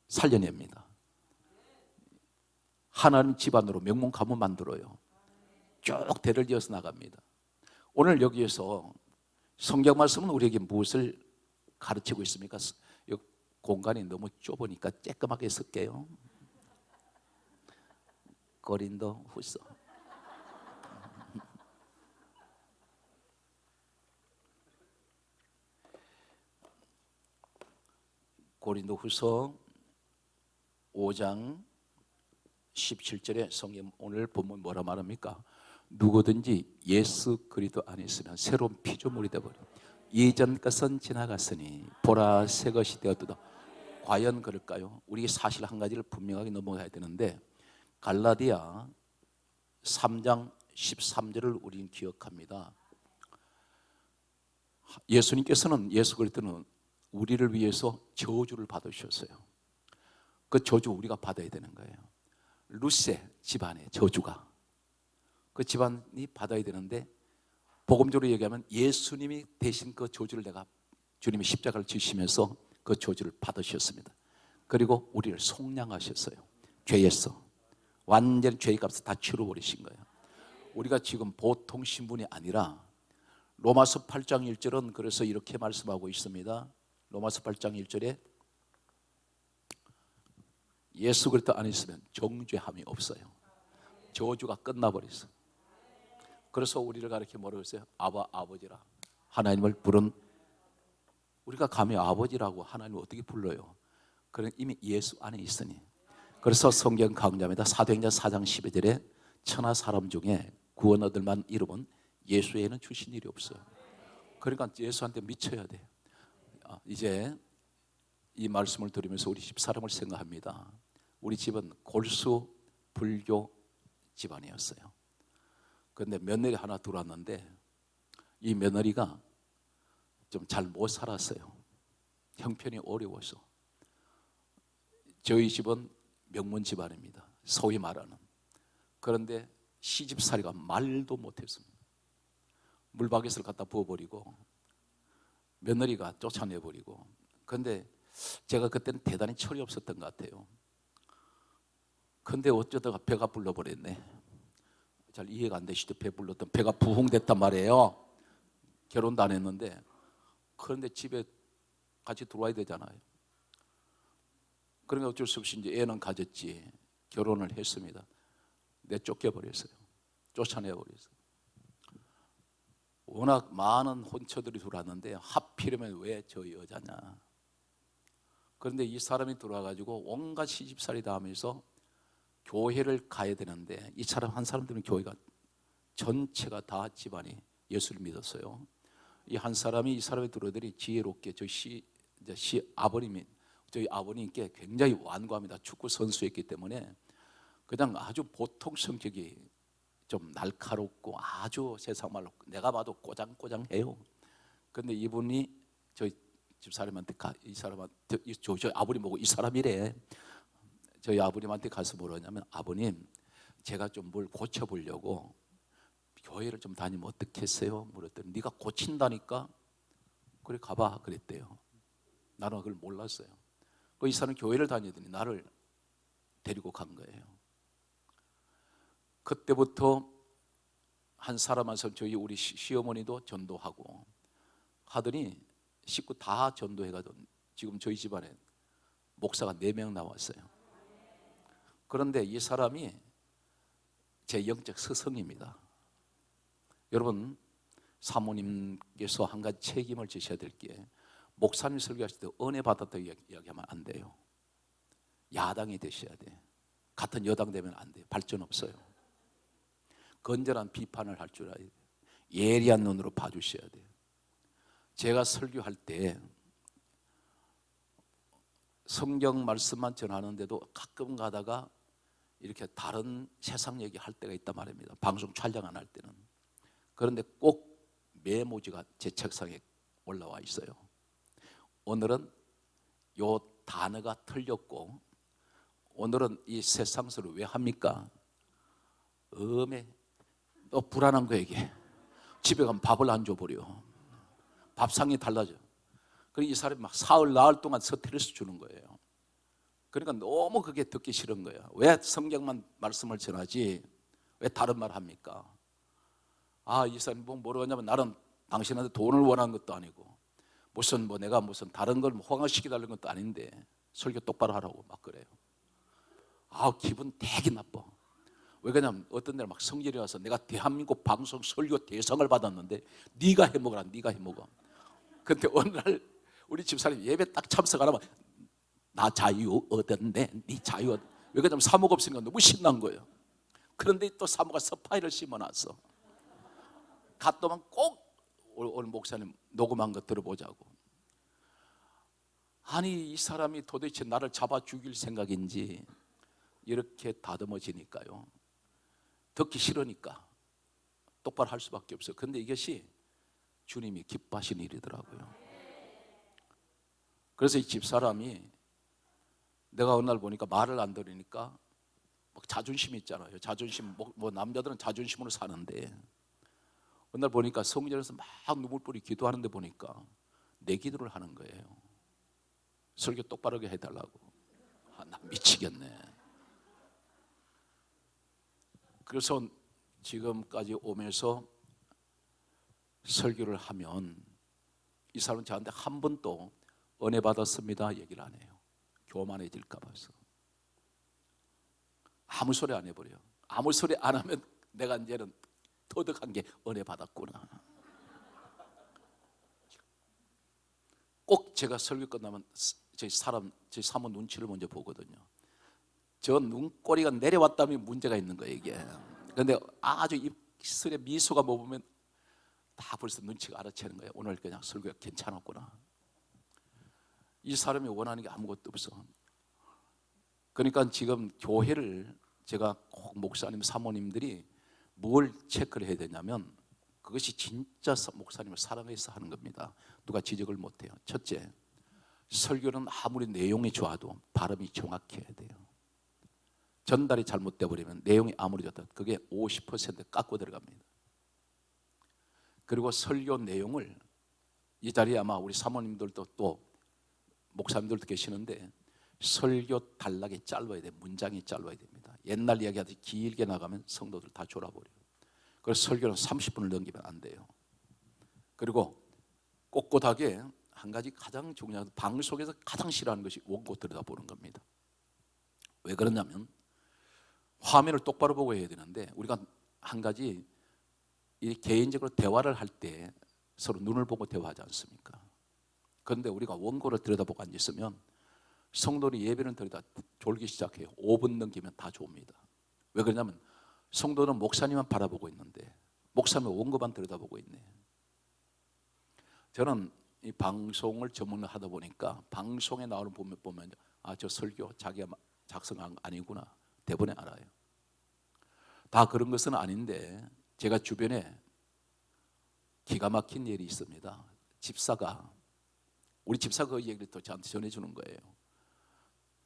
살려냅니다. 하나님 집안으로 명문 가문 만들어요. 쭉 대를 이어서 나갑니다. 오늘 여기에서 성경 말씀은 우리에게 무엇을 가르치고 있습니까? 이 공간이 너무 좁으니까 쬐끔하게 쓸게요. 고린도 후서 고린도 후서 5장 17절에 성경 오늘 본문 뭐라 말합니까? 누구든지 예수 그리스도 안에 있으면 새로운 피조물이 되어버려. 이전 것은 지나갔으니 보라 새 것이 되었도다. 과연 그럴까요? 우리 사실 한 가지를 분명하게 넘어가야 되는데 갈라디아 3장 13절을 우리는 기억합니다. 예수님께서는 예수 그리스도는 우리를 위해서 저주를 받으셨어요. 그 저주 우리가 받아야 되는 거예요. 루세 집안의 저주가 그 집안이 받아야 되는데 복음적으로 얘기하면 예수님이 대신 그 저주를 내가 주님이 십자가를 지시면서 그 저주를 받으셨습니다. 그리고 우리를 속량하셨어요. 죄에서 완전히 죄의 값을 다 치러버리신 거예요. 우리가 지금 보통 신분이 아니라 로마서 8장 1절은 그래서 이렇게 말씀하고 있습니다. 로마서 8장 1절에 예수 그리스도 안에 있으면 정죄함이 없어요. 저주가 끝나버렸어. 그래서 우리를 가르쳐 뭐라고 했어요? 아버지라. 하나님을 부른 우리가 감히 아버지라고 하나님을 어떻게 불러요? 그는 이미 예수 안에 있으니. 그래서 성경 강조합니다. 사도행전 4장 12절에 천하 사람 중에 구원 얻을 만한 이름은 예수 외에는 주신 일이 없어요. 그러니까 예수한테 미쳐야 돼. 이제 이 말씀을 들으면서 우리 집 사람을 생각합니다. 우리 집은 골수 불교 집안이었어요. 그런데 며느리 하나 들어왔는데 이 며느리가 좀 잘 못 살았어요. 형편이 어려워서. 저희 집은 명문 집안입니다. 소위 말하는. 그런데 시집살이가 말도 못했습니다. 물바켓을 갖다 부어버리고 며느리가 쫓아내버리고. 그런데 제가 그때는 대단히 철이 없었던 것 같아요. 근데 어쩌다가 배가 불러버렸네. 잘 이해가 안 되시죠? 배 불렀던 배가 부흥됐단 말이에요. 결혼도 안 했는데. 그런데 집에 같이 들어와야 되잖아요. 그러니까 어쩔 수 없이 이제 애는 가졌지. 결혼을 했습니다. 내쫓겨버렸어요. 쫓아내버렸어요. 워낙 많은 혼처들이 들어왔는데 하필이면 왜 저 여자냐. 그런데 이 사람이 들어와가지고 온갖 시집살이 다 하면서 교회를 가야 되는데 이 사람 한 사람 때문에 교회가 전체가 다 집안이 예수를 믿었어요. 이 한 사람이 이 사람의 들어들이 지혜롭게 저희 아버님이 저희 아버님께 굉장히 완고합니다. 축구 선수였기 때문에 그냥 아주 보통 성격이 좀 날카롭고 아주 세상 말로 내가 봐도 꼬장꼬장해요. 그런데 이분이 저희 집사람한테 이 사람한테 저희 아버님 보고 이 사람이래. 저희 아버님한테 가서 뭐라냐면 아버님 제가 좀 뭘 고쳐보려고 교회를 좀 다니면 어떻겠어요? 물었더니 네가 고친다니까? 그래 가봐 그랬대요. 나는 그걸 몰랐어요. 이 사람 교회를 다니더니 나를 데리고 간 거예요. 그때부터 한 사람 와서 저희 우리 시어머니도 전도하고 하더니 식구 다 전도해가지고 지금 저희 집안에 목사가 4명 나왔어요. 그런데 이 사람이 제 영적 스승입니다. 여러분 사모님께서 한 가지 책임을 지셔야 될 게 목사님 설교하실 때 은혜 받았다고 이야기하면 안 돼요. 야당이 되셔야 돼. 같은 여당 되면 안 돼요. 발전 없어요. 건전한 비판을 할 줄 알아야 돼요. 예리한 눈으로 봐주셔야 돼요. 제가 설교할 때 성경 말씀만 전하는데도 가끔 가다가 이렇게 다른 세상 얘기 할 때가 있단 말입니다. 방송 촬영 안 할 때는. 그런데 꼭 메모지가 제 책상에 올라와 있어요. 오늘은 요 단어가 틀렸고 오늘은 이 세상설을 왜 합니까? 너 불안한 거에게 집에 가면 밥을 안 줘버려. 밥상이 달라져. 그리고 이 사람이 막 사흘 나흘 동안 스트레스 주는 거예요. 그러니까 너무 그게 듣기 싫은 거야. 왜 성경만 말씀을 전하지 왜 다른 말 합니까? 이 사람이 뭐라고 하냐면 나는 당신한테 돈을 원하는 것도 아니고 무슨 내가 무슨 다른 걸 호강시키달라는 것도 아닌데 설교 똑바로 하라고 막 그래요. 기분 되게 나빠. 왜 그러냐면 어떤 데는 막 성질이 와서 내가 대한민국 방송 설교 대상을 받았는데 네가 해먹어라, 네가 해먹어. 근데 어느 날 우리 집사람이 예배 딱 참석하라면 나 자유 얻었네, 네 자유 얻. 왜 그러냐면 사모가 없으니까 너무 신난 거예요. 그런데 또 사모가 서파이를 심어놨어. 갔더만 꼭 오늘 목사님 녹음한 거 들어보자고. 아니 이 사람이 도대체 나를 잡아 죽일 생각인지 이렇게 다듬어지니까요, 듣기 싫으니까 똑바로 할 수밖에 없어요. 그런데 이것이 주님이 기뻐하시는 일이더라고요. 그래서 이 집사람이 내가 어느 날 보니까 말을 안 들으니까 막 자존심이 있잖아요. 자존심, 남자들은 자존심으로 사는데 어느 날 보니까 성전에서 막 눈물뿌리 기도하는데 보니까 내 기도를 하는 거예요. 설교 똑바르게 해달라고. 나 미치겠네. 그래서 지금까지 오면서 설교를 하면 이 사람은 저한테 한 번도 은혜 받았습니다 얘기를 안 해요. 교만해질까 봐서. 아무 소리 안 해버려요. 아무 소리 안 하면 내가 이제는 터득한 게 은혜 받았구나. 꼭 제가 설교 끝나면 제 사모 눈치를 먼저 보거든요. 저 눈꼬리가 내려왔다면 문제가 있는 거예요 이게. 그런데 아주 입술에 미소가 보면 다 벌써 눈치가 알아채는 거예요. 오늘 그냥 설교가 괜찮았구나. 이 사람이 원하는 게 아무것도 없어. 그러니까 지금 교회를 제가 꼭 목사님 사모님들이 뭘 체크를 해야 되냐면 그것이 진짜 목사님을 사랑해서 하는 겁니다. 누가 지적을 못해요. 첫째, 설교는 아무리 내용이 좋아도 발음이 정확해야 돼요. 전달이 잘못돼 버리면 내용이 아무리 좋다 그게 50% 깎고 들어갑니다. 그리고 설교 내용을 이 자리에 아마 우리 사모님들도 또 목사님들도 계시는데 설교 단락이 짧아야 돼. 문장이 짧아야 됩니다. 옛날 이야기하듯이 길게 나가면 성도들 다 졸아버려요. 그래서 설교는 30분을 넘기면 안 돼요. 그리고 꼿꼿하게 한 가지 가장 중요한 방송에서 가장 싫어하는 것이 원고 들여다보는 겁니다. 왜 그러냐면 화면을 똑바로 보고 해야 되는데 우리가 한 가지 이 개인적으로 대화를 할 때 서로 눈을 보고 대화하지 않습니까? 그런데 우리가 원고를 들여다보고 앉았으면 성도들이 예배는 들여다 졸기 시작해요. 5분 넘기면 다 좁니다. 왜 그러냐면 성도는 목사님만 바라보고 있는데 목사님은 원고만 들여다보고 있네. 저는 이 방송을 전문을 하다 보니까 방송에 나오는 보면 저 설교 자기가 작성한 거 아니구나 대본에 알아요. 다 그런 것은 아닌데 제가 주변에 기가 막힌 일이 있습니다. 우리 집사가 그 얘기를 또 저한테 전해주는 거예요.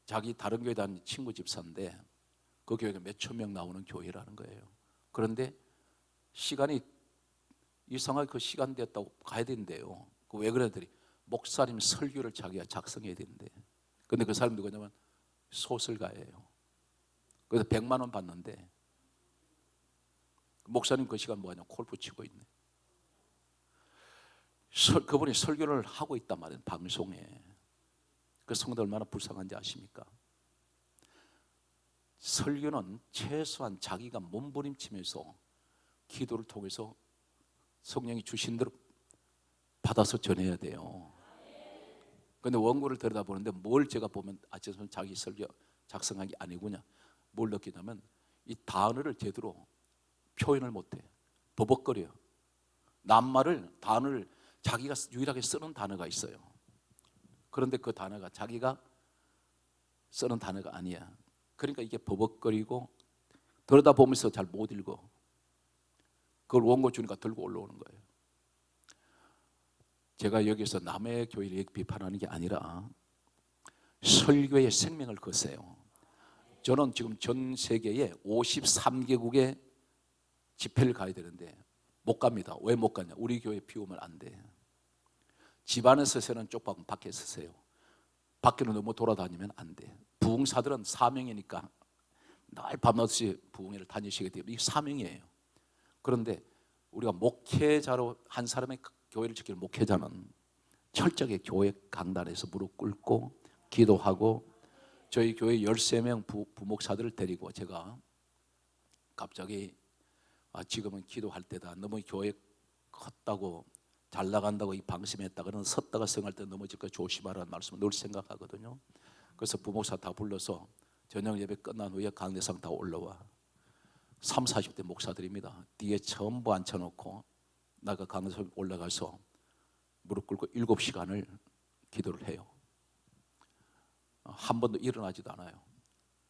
자기 다른 교회 다니는 친구 집사인데 그 교회가 몇천 명 나오는 교회라는 거예요. 그런데 시간이 이상하게 그 시간 됐다고 가야 된대요. 왜 그러더니 목사님 설교를 자기가 작성해야 된대. 근데 그 사람이 누구냐면 소설가예요. 그래서 100만 원 받는데 목사님 그 시간 뭐하냐 골프 치고 있네. 그분이 설교를 하고 있단 말이에요. 방송에. 그 성도 얼마나 불쌍한지 아십니까? 설교는 최소한 자기가 몸부림치면서 기도를 통해서 성령이 주신 대로 받아서 전해야 돼요. 그런데 원고를 들여다보는데 뭘 제가 보면 죄송합니다. 자기 설교 작성한 게 아니구나. 뭘 느끼냐면 이 단어를 제대로 표현을 못해. 버벅거려요. 단어를 자기가 유일하게 쓰는 단어가 있어요. 그런데 그 단어가 자기가 쓰는 단어가 아니야. 그러니까 이게 버벅거리고 들여다보면서 잘 못 읽어. 그걸 원고 주니까 들고 올라오는 거예요. 제가 여기서 남의 교회를 비판하는 게 아니라 설교의 생명을 거세요. 저는 지금 전 세계에 53개국에 집회를 가야 되는데 못 갑니다. 왜 못 가냐? 우리 교회 비 오면 안 돼. 집 안에서 서는 쪽박은 밖에 서세요. 밖으로 너무 돌아다니면 안 돼. 부흥사들은 사명이니까 늘 밤낮이 부흥회를 다니시게 되면 이게 사명이에요. 그런데 우리가 목회자로 한 사람의 교회를 지키는 목회자는 철저하게 교회 강단에서 무릎 꿇고 기도하고, 저희 교회 13명 부목사들을 데리고 제가 갑자기 지금은 기도할 때다, 너무 교회 컸다고 잘 나간다고 이 방심했다 그러는 섰다가 성할 때 넘어질까 조심하라는 말씀을 늘 생각하거든요. 그래서 부목사 다 불러서 저녁 예배 끝난 후에 강대상 다 올라와. 30, 40대 목사들입니다. 뒤에 전부 앉혀놓고 나가 강대상 올라가서 무릎 꿇고 7시간을 기도를 해요. 한 번도 일어나지도 않아요.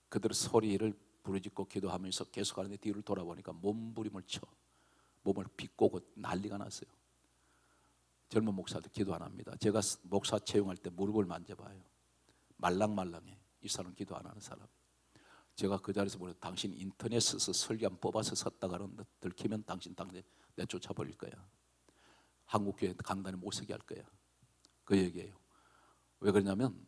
그들 소리를 부르짖고 기도하면서 계속 하는데 뒤를 돌아보니까 몸부림을 쳐 몸을 비꼬고 난리가 났어요. 젊은 목사도 기도 안 합니다. 제가 목사 채용할 때 무릎을 만져봐요. 말랑말랑해. 이 사람 기도 안 하는 사람. 제가 그 자리에서 보면 당신 인터넷에서 설교한 뽑아서 섰다 가는데 들키면 당신 당장 내쫓아버릴 거야. 한국교회 강단에 못 서게 할 거야. 그 얘기예요. 왜 그러냐면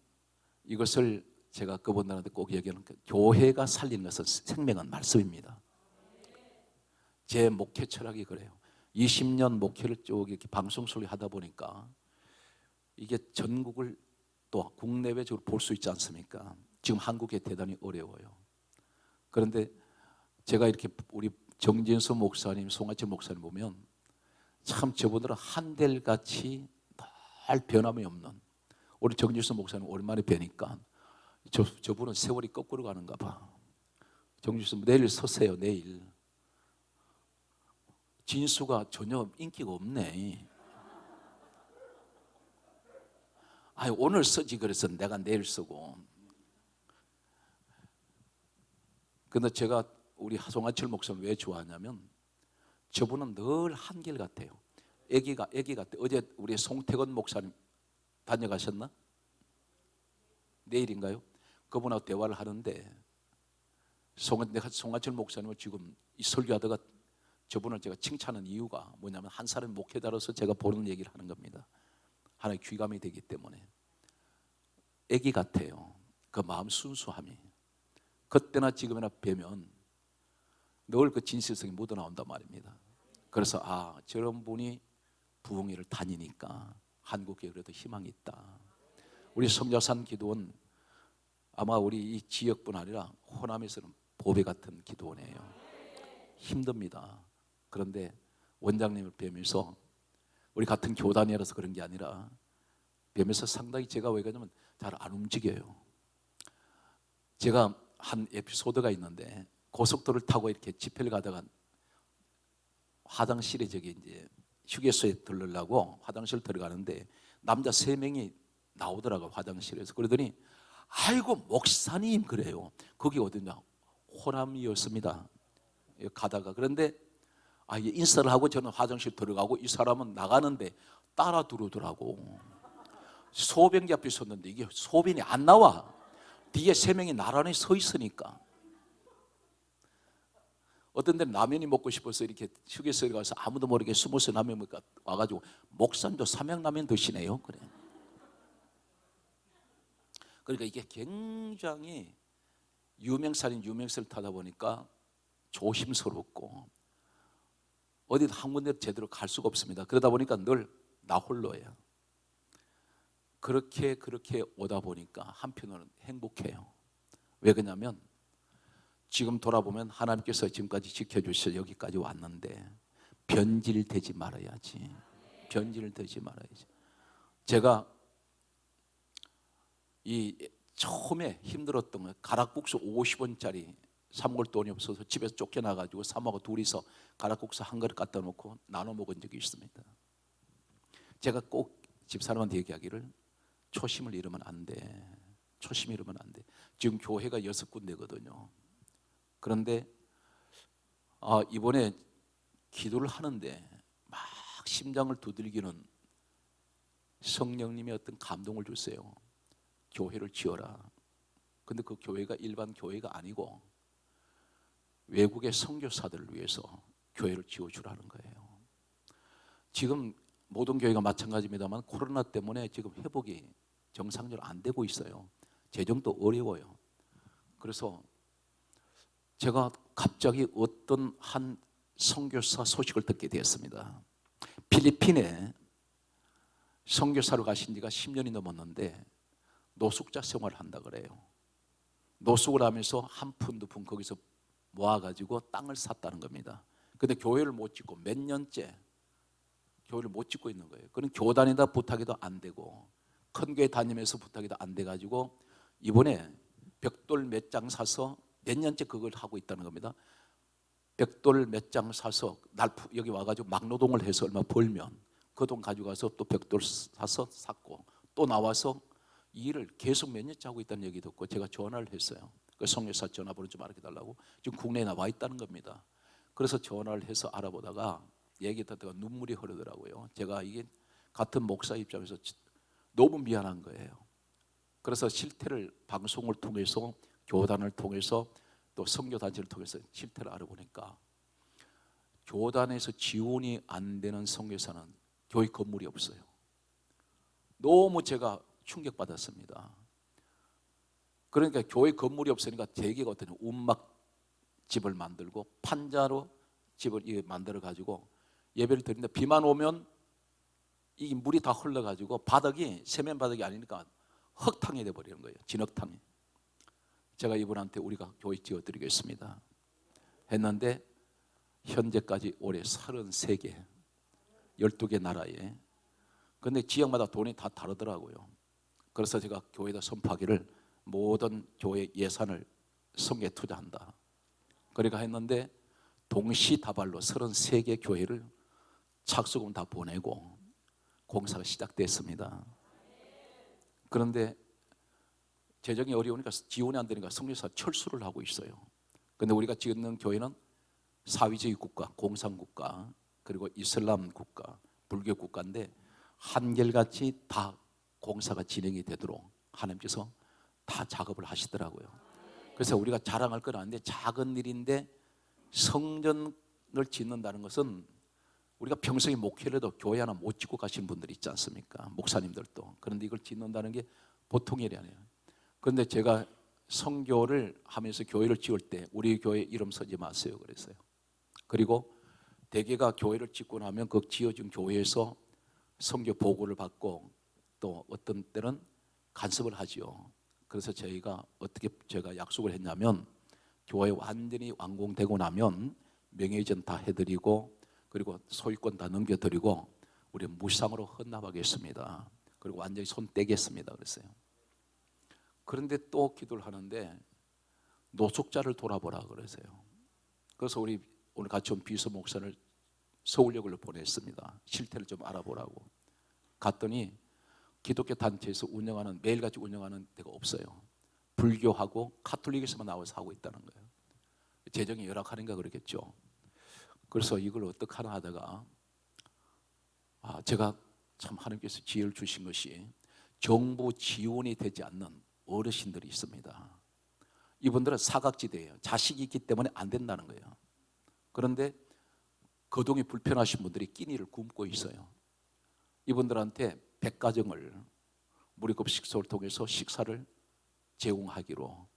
이것을 제가 그분들한테 꼭 얘기하는 게, 교회가 살리는 것은 생명은 말씀입니다. 제 목회 철학이 그래요. 20년 목회를 쭉 이렇게 방송 소리 하다 보니까 이게 전국을 또 국내외적으로 볼 수 있지 않습니까? 지금 한국에 대단히 어려워요. 그런데 제가 이렇게 우리 정진수 목사님, 송하철 목사님 보면 참 저분들은 한결같이 늘 변함이 없는, 우리 정진수 목사님 오랜만에 뵈니까 저분은 세월이 거꾸로 가는가 봐. 정진수 내일 서세요. 내일. 진수가 전혀 인기가 없네. 아니 오늘 쓰지 그래서 내가 내일 쓰고. 근데 제가 우리 송하철 목사님 왜 좋아하냐면 저분은 늘 한결 같아요. 애기 같아. 어제 우리 송태건 목사님 다녀가셨나? 내일인가요? 그분하고 대화를 하는데 송하철 목사님을 지금 이 설교하다가 저분을 제가 칭찬한 이유가 뭐냐면 한 사람 목회자로서 제가 보는 얘기를 하는 겁니다. 하나의 귀감이 되기 때문에. 애기 같아요. 그 마음 순수함이. 그때나 지금이나 뵈면 늘 그 진실성이 묻어나온단 말입니다. 그래서 저런 분이 부흥회를 다니니까 한국에 그래도 희망이 있다. 우리 성자산 기도원 아마 우리 이 지역뿐 아니라 호남에서는 보배 같은 기도원이에요. 힘듭니다. 그런데 원장님을 뵈면서 우리 같은 교단이라서 그런 게 아니라 뵈면서 상당히 제가 왜 그러냐면 잘 안 움직여요. 제가 한 에피소드가 있는데 고속도로를 타고 이렇게 집회를 가다가 화장실에 이제 휴게소에 들르려고 화장실 들어가는데 남자 3명이 나오더라고요. 화장실에서. 그러더니 아이고 목사님 그래요. 거기 어디냐? 호남이었습니다. 가다가. 그런데 인사를 하고 저는 화장실 들어가고 이 사람은 나가는데 따라 들어오더라고. 소변기 앞에 섰는데 이게 소변이 안 나와. 뒤에 3명이 나란히 서 있으니까. 어떤 데는 라면이 먹고 싶어서 이렇게 휴게소에 가서 아무도 모르게 숨어서 라면 먹고 와가지고 목사님도 삼양라면 드시네요. 그래. 그러니까 이게 굉장히 유명세를 타다 보니까 조심스럽고 어디 한 군데 제대로 갈 수가 없습니다. 그러다 보니까 늘 나 홀로예요. 그렇게 오다 보니까 한편으로는 행복해요. 왜 그러냐면 지금 돌아보면 하나님께서 지금까지 지켜주셔서 여기까지 왔는데 변질되지 말아야지. 변질되지 말아야지. 제가 이 처음에 힘들었던 거 가락국수 50원짜리 사 먹을 돈이 없어서 집에서 쫓겨나가지고 사모하고 둘이서 가락국수 한 그릇 갖다 놓고 나눠 먹은 적이 있습니다. 제가 꼭 집사람한테 얘기하기를 초심을 잃으면 안 돼. 초심 잃으면 안 돼. 지금 교회가 6군데거든요. 그런데 이번에 기도를 하는데 막 심장을 두들기는 성령님의 어떤 감동을 주세요. 교회를 지어라. 근데 그 교회가 일반 교회가 아니고 외국의 선교사들을 위해서 교회를 지어주라는 거예요. 지금 모든 교회가 마찬가지입니다만 코로나 때문에 지금 회복이 정상적으로 안 되고 있어요. 재정도 어려워요. 그래서 제가 갑자기 어떤 한 선교사 소식을 듣게 되었습니다. 필리핀에 선교사로 가신 지가 10년이 넘었는데 노숙자 생활을 한다 그래요. 노숙을 하면서 한 푼 두 푼 거기서 모아가지고 땅을 샀다는 겁니다. 근데 교회를 못 짓고 몇 년째 교회를 못 짓고 있는 거예요. 그럼 교단에다 부탁해도 안 되고 큰 교회 다니면서 부탁해도 안 돼가지고 이번에 벽돌 몇 장 사서 몇 년째 그걸 하고 있다는 겁니다. 벽돌 몇 장 사서 여기 와가지고 막노동을 해서 얼마 벌면 그 돈 가져가서 또 벽돌 사서 샀고 또 나와서 이 일을 계속 몇 년째 하고 있다는 얘기 듣고 제가 전화를 했어요. 그 성교사 전화번호 좀 알려달라고. 지금 국내에 나와 있다는 겁니다. 그래서 전화를 해서 알아보다가 얘기 듣다가 눈물이 흐르더라고요. 제가 이게 같은 목사 입장에서 너무 미안한 거예요. 그래서 실태를 방송을 통해서 교단을 통해서 또 선교단체를 통해서 실태를 알아보니까 교단에서 지원이 안 되는 선교사는 교회 건물이 없어요. 너무 제가 충격받았습니다. 그러니까 교회 건물이 없으니까 대개가 어떤 움막집을 만들고 판자로 집을 만들어 가지고 예배를 드리는데 비만 오면 이 물이 다 흘러가지고 바닥이 세면 바닥이 아니니까 흙탕이 돼버리는 거예요. 진흙탕이. 제가 이분한테 우리가 교회 지어드리겠습니다 했는데 현재까지 올해 33개 12개 나라에. 그런데 지역마다 돈이 다 다르더라고요. 그래서 제가 교회에다 선포하기를 모든 교회 예산을 성교에 투자한다. 그러니까 했는데 동시다발로 33개 교회를 착수금 다 보내고 공사가 시작됐습니다. 그런데 재정이 어려우니까 지원이 안 되니까 선교사 철수를 하고 있어요. 그런데 우리가 짓는 교회는 사회주의 국가, 공산국가, 그리고 이슬람 국가, 불교 국가인데 한결같이 다 공사가 진행이 되도록 하나님께서 다 작업을 하시더라고요. 그래서 우리가 자랑할 건 아닌데 작은 일인데 성전을 짓는다는 것은 우리가 평소에 목회를 해도 교회 하나 못 짓고 가신 분들이 있지 않습니까? 목사님들도. 그런데 이걸 짓는다는 게 보통 일이 아니에요. 그런데 제가 선교를 하면서 교회를 지을 때 우리 교회 이름 쓰지 마세요 그랬어요. 그리고 대개가 교회를 짓고 나면 그 지어진 교회에서 선교 보고를 받고 또 어떤 때는 간섭을 하지요. 그래서 저희가 어떻게 제가 약속을 했냐면 교회 완전히 완공되고 나면 명예이전 다 해드리고 그리고 소유권 다 넘겨드리고 우리 무상으로 헌납하겠습니다. 그리고 완전히 손 떼겠습니다 그랬어요. 그런데 또 기도를 하는데 노숙자를 돌아보라 그러세요. 그래서 우리 오늘 같이 온 비서 목사를 서울역으로 보냈습니다. 실태를 좀 알아보라고. 갔더니 기독교 단체에서 운영하는 매일같이 운영하는 데가 없어요. 불교하고 카톨릭에서만 나와서 하고 있다는 거예요. 재정이 열악하니까 그렇겠죠. 그래서 이걸 어떻게 하나 하다가 제가 참 하나님께서 지혜를 주신 것이 정부 지원이 되지 않는 어르신들이 있습니다. 이분들은 사각지대예요. 자식이 있기 때문에 안 된다는 거예요. 그런데 거동이 불편하신 분들이 끼니를 굶고 있어요. 이분들한테 백가정을 무료급 식소를 통해서 식사를 제공하기로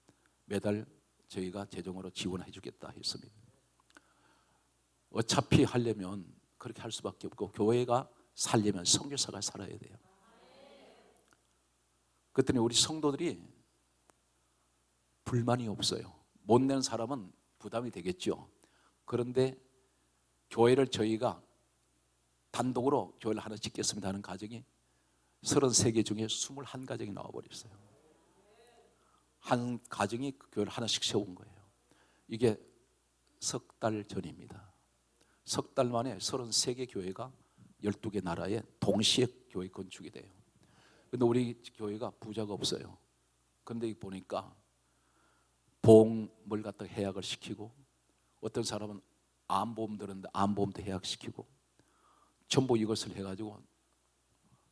매달 저희가 재정으로 지원해 주겠다 했습니다. 어차피 하려면 그렇게 할 수밖에 없고 교회가 살려면 선교사가 살아야 돼요. 그랬더니 우리 성도들이 불만이 없어요. 못 내는 사람은 부담이 되겠죠. 그런데 교회를 저희가 단독으로 교회를 하나 짓겠습니다 하는 가정이 33개 중에 21가정이 나와버렸어요. 한 가정이 교회를 하나씩 세운 거예요. 이게 석 달 전입니다. 석 달 만에 33개 교회가 12개 나라에 동시에 교회 건축이 돼요. 근데 우리 교회가 부자가 없어요. 그런데 보니까 보험을 갖다 해약을 시키고 어떤 사람은 암보험 들었는데 암보험도 해약시키고 전부 이것을 해가지고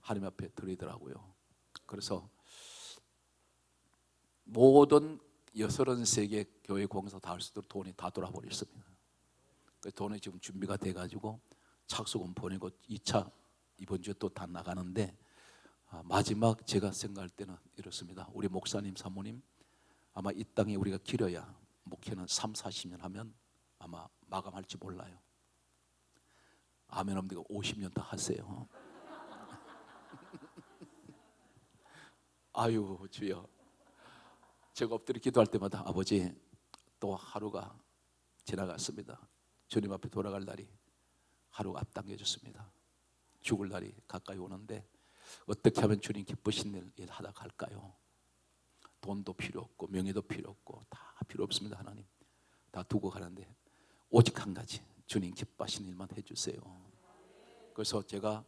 하나님 앞에 드리더라고요. 그래서 모든 33개 교회 공사 다 할 수 있도록 돈이 다 돌아버렸습니다. 그 돈이 지금 준비가 돼가지고 착수금 보내고 2차 이번 주에 또 다 나가는데 마지막 제가 생각할 때는 이렇습니다. 우리 목사님 사모님 아마 이 땅에 우리가 길어야 목회는 3, 40년 하면 아마 마감할지 몰라요. 아멘 없는 거 50년 다 하세요. 아유 주여. 제가 엎드려 기도할 때마다 아버지 또 하루가 지나갔습니다. 주님 앞에 돌아갈 날이 하루가 앞당겨졌습니다. 죽을 날이 가까이 오는데 어떻게 하면 주님 기쁘신 일 하다 갈까요? 돈도 필요 없고 명예도 필요 없고 다 필요 없습니다. 하나님 다 두고 가는데 오직 한 가지, 주님 기뻐하시는 일만 해주세요. 그래서 제가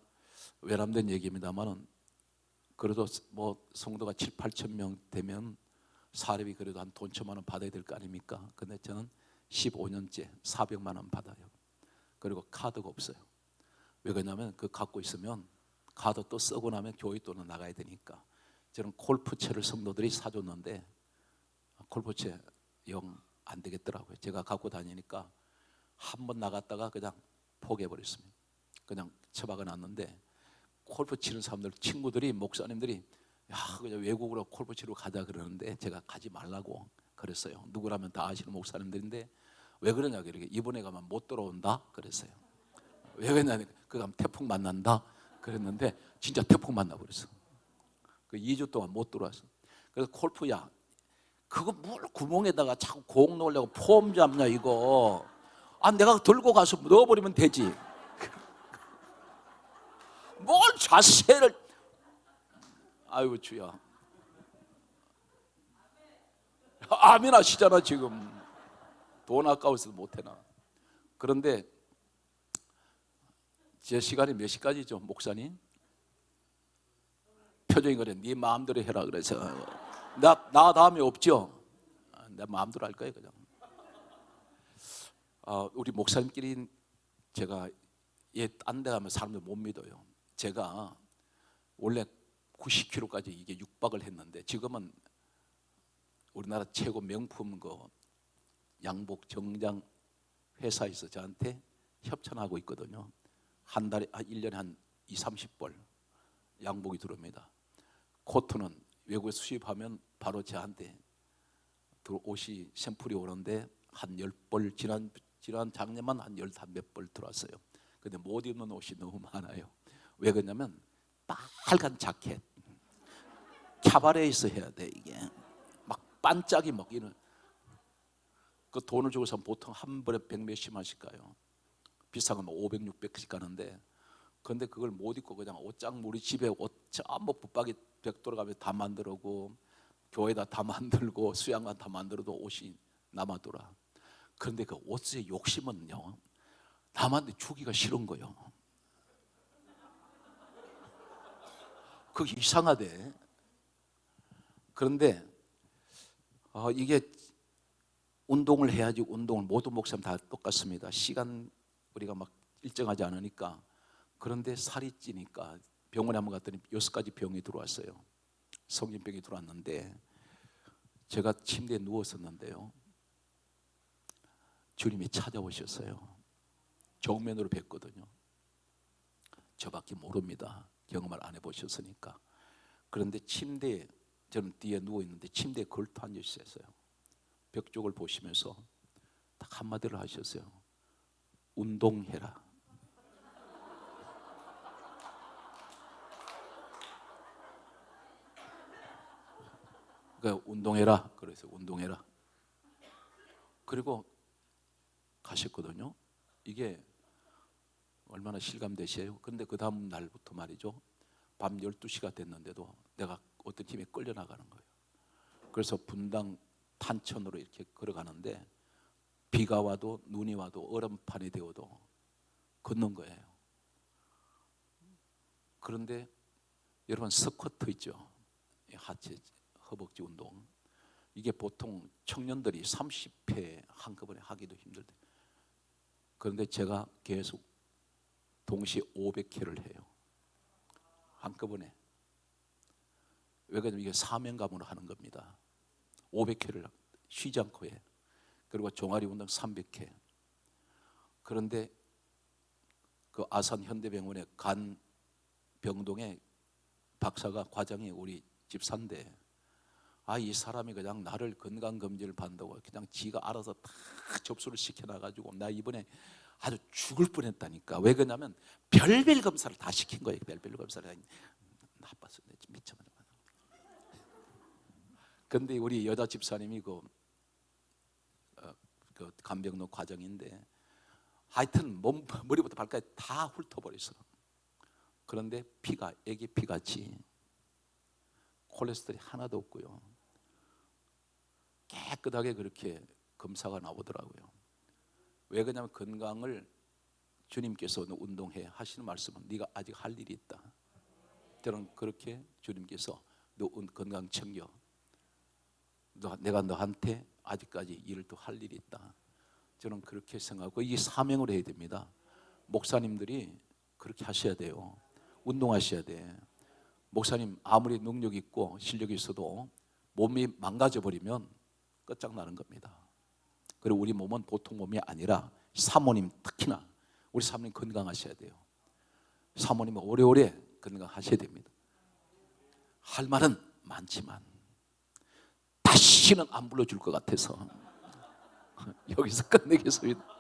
외람된 얘기입니다만은 그래도 뭐 성도가 7, 8천 명 되면 사례비 그래도 한 돈 천만 원 받아야 될 거 아닙니까? 근데 저는 15년째 400만 원 받아요. 그리고 카드가 없어요. 왜 그러냐면 그 갖고 있으면 카드 또 쓰고 나면 교회 돈은 나가야 되니까. 저는 골프채를 성도들이 사줬는데 골프채 영 안 되겠더라고요. 제가 갖고 다니니까 한 번 나갔다가 그냥 포기해버렸습니다. 그냥 처박아 놨는데 골프 치는 사람들, 친구들이, 목사님들이 야 그냥 외국으로 골프 치러 가자 그러는데 제가 가지 말라고 그랬어요. 누구라면 다 아시는 목사님들인데 왜 그러냐 이렇게 이번에 가면 못 돌아온다 그랬어요. 왜 그러냐 그 가면 태풍 만난다 그랬는데 진짜 태풍 만나버렸어. 그 2주 동안 못 들어왔어. 그래서 골프야 그거 뭘 구멍에다가 자꾸 공 넣으려고 폼 잡냐 이거. 아 내가 들고 가서 넣어버리면 되지. 뭘 자세를. 아이고 주야. 아멘 하시잖아 지금. 돈 아까워서 못해나. 그런데 제 시간이 몇 시까지죠 목사님? 표정이 그래. 네 마음대로 해라 그래서 나 다음에 없죠? 내 마음대로 할 거예요 그냥. 우리 목사님끼리 제가 딴 데 가면 사람들 못 믿어요. 제가 원래 90kg까지 이게 육박을 했는데 지금은 우리나라 최고 명품 그 양복 정장 회사에서 저한테 협찬하고 있거든요. 한 달에 1년에 한 2, 30벌 양복이 들어옵니다. 코트는 외국에서 수입하면 바로 저한테 옷이 샘플이 오는데 한 10벌 지난 작년만 한 10몇 벌 들어왔어요. 근데 못 입는 옷이 너무 많아요. 왜 그러냐면 빨간 자켓 캬바레에서 해야 돼. 이게 막 반짝이 막 이런 그 돈을 주고 사면 보통 한 벌에 100 몇십 원씩 가요. 비싼 건 500, 600씩 가는데 근데 그걸 못 입고 그냥 옷장 우리 집에 옷 전부 붙박이 벽돌 가면 다 만들고 교회다 다 만들고 수양관 다 만들어도 옷이 남아돌아. 그런데 그 옷의 욕심은요 남한테 주기가 싫은 거예요. 그게 이상하대. 그런데 이게 운동을 해야지. 운동을 모든 목사님 다 똑같습니다. 시간 우리가 막 일정하지 않으니까. 그런데 살이 찌니까 병원에 한번 갔더니 6가지 병이 들어왔어요. 성진병이 들어왔는데 제가 침대에 누웠었는데요 주님이 찾아오셨어요. 정면으로 뵀거든요. 저밖에 모릅니다. 경험을 안 해보셨으니까. 그런데 침대에 저는 뒤에 누워있는데 침대에 걸터 앉으셨어요. 벽 쪽을 보시면서 딱 한마디를 하셨어요. 운동해라. 그러니까 운동해라. 그래서 운동해라. 그리고 가셨거든요. 이게 얼마나 실감되세요? 근데 그 다음 날부터 말이죠. 밤 12시가 됐는데도 내가 어떤 팀에 끌려나가는 거예요. 그래서 분당 탄천으로 이렇게 걸어가는데 비가 와도 눈이 와도 얼음판이 되어도 걷는 거예요. 그런데 여러분 스쿼트 있죠? 하체 허벅지 운동. 이게 보통 청년들이 30회 한꺼번에 하기도 힘들대. 그런데 제가 계속 동시에 500회를 해요. 한꺼번에. 왜 그러냐면 이게 사명감으로 하는 겁니다. 500회를 쉬지 않고 해. 그리고 종아리 운동 300회. 그런데 그 아산 현대병원의 간 병동에 박사가 과장이 우리 집사인데 이 사람이 그냥 나를 건강검진을 받는다고 그냥 지가 알아서 다 접수를 시켜놔가지고 나 이번에 아주 죽을 뻔했다니까. 왜 그러냐면 별별 검사를 다 시킨 거예요. 별별 검사를. 나빴어. 미쳐버려. 근데 우리 여자 집사님이 그 간병로 과정인데 하여튼 머리부터 발까지 다 훑어버렸어. 그런데 피가 애기 피같이 콜레스테롤이 하나도 없고요. 깨끗하게 그렇게 검사가 나오더라고요. 왜 그러냐면 건강을 주님께서 운동해 하시는 말씀은 네가 아직 할 일이 있다. 저는 그렇게 주님께서 너 건강 챙겨. 내가 너한테 아직까지 일을 또 할 일이 있다. 저는 그렇게 생각하고 이게 사명을 해야 됩니다. 목사님들이 그렇게 하셔야 돼요. 운동하셔야 돼. 목사님 아무리 능력 있고 실력이 있어도 몸이 망가져 버리면 끝장나는 겁니다. 그리고 우리 몸은 보통 몸이 아니라 사모님 특히나 우리 사모님 건강하셔야 돼요. 사모님은 오래오래 건강하셔야 됩니다. 할 말은 많지만 다시는 안 불러줄 것 같아서 여기서 끝내겠습니다.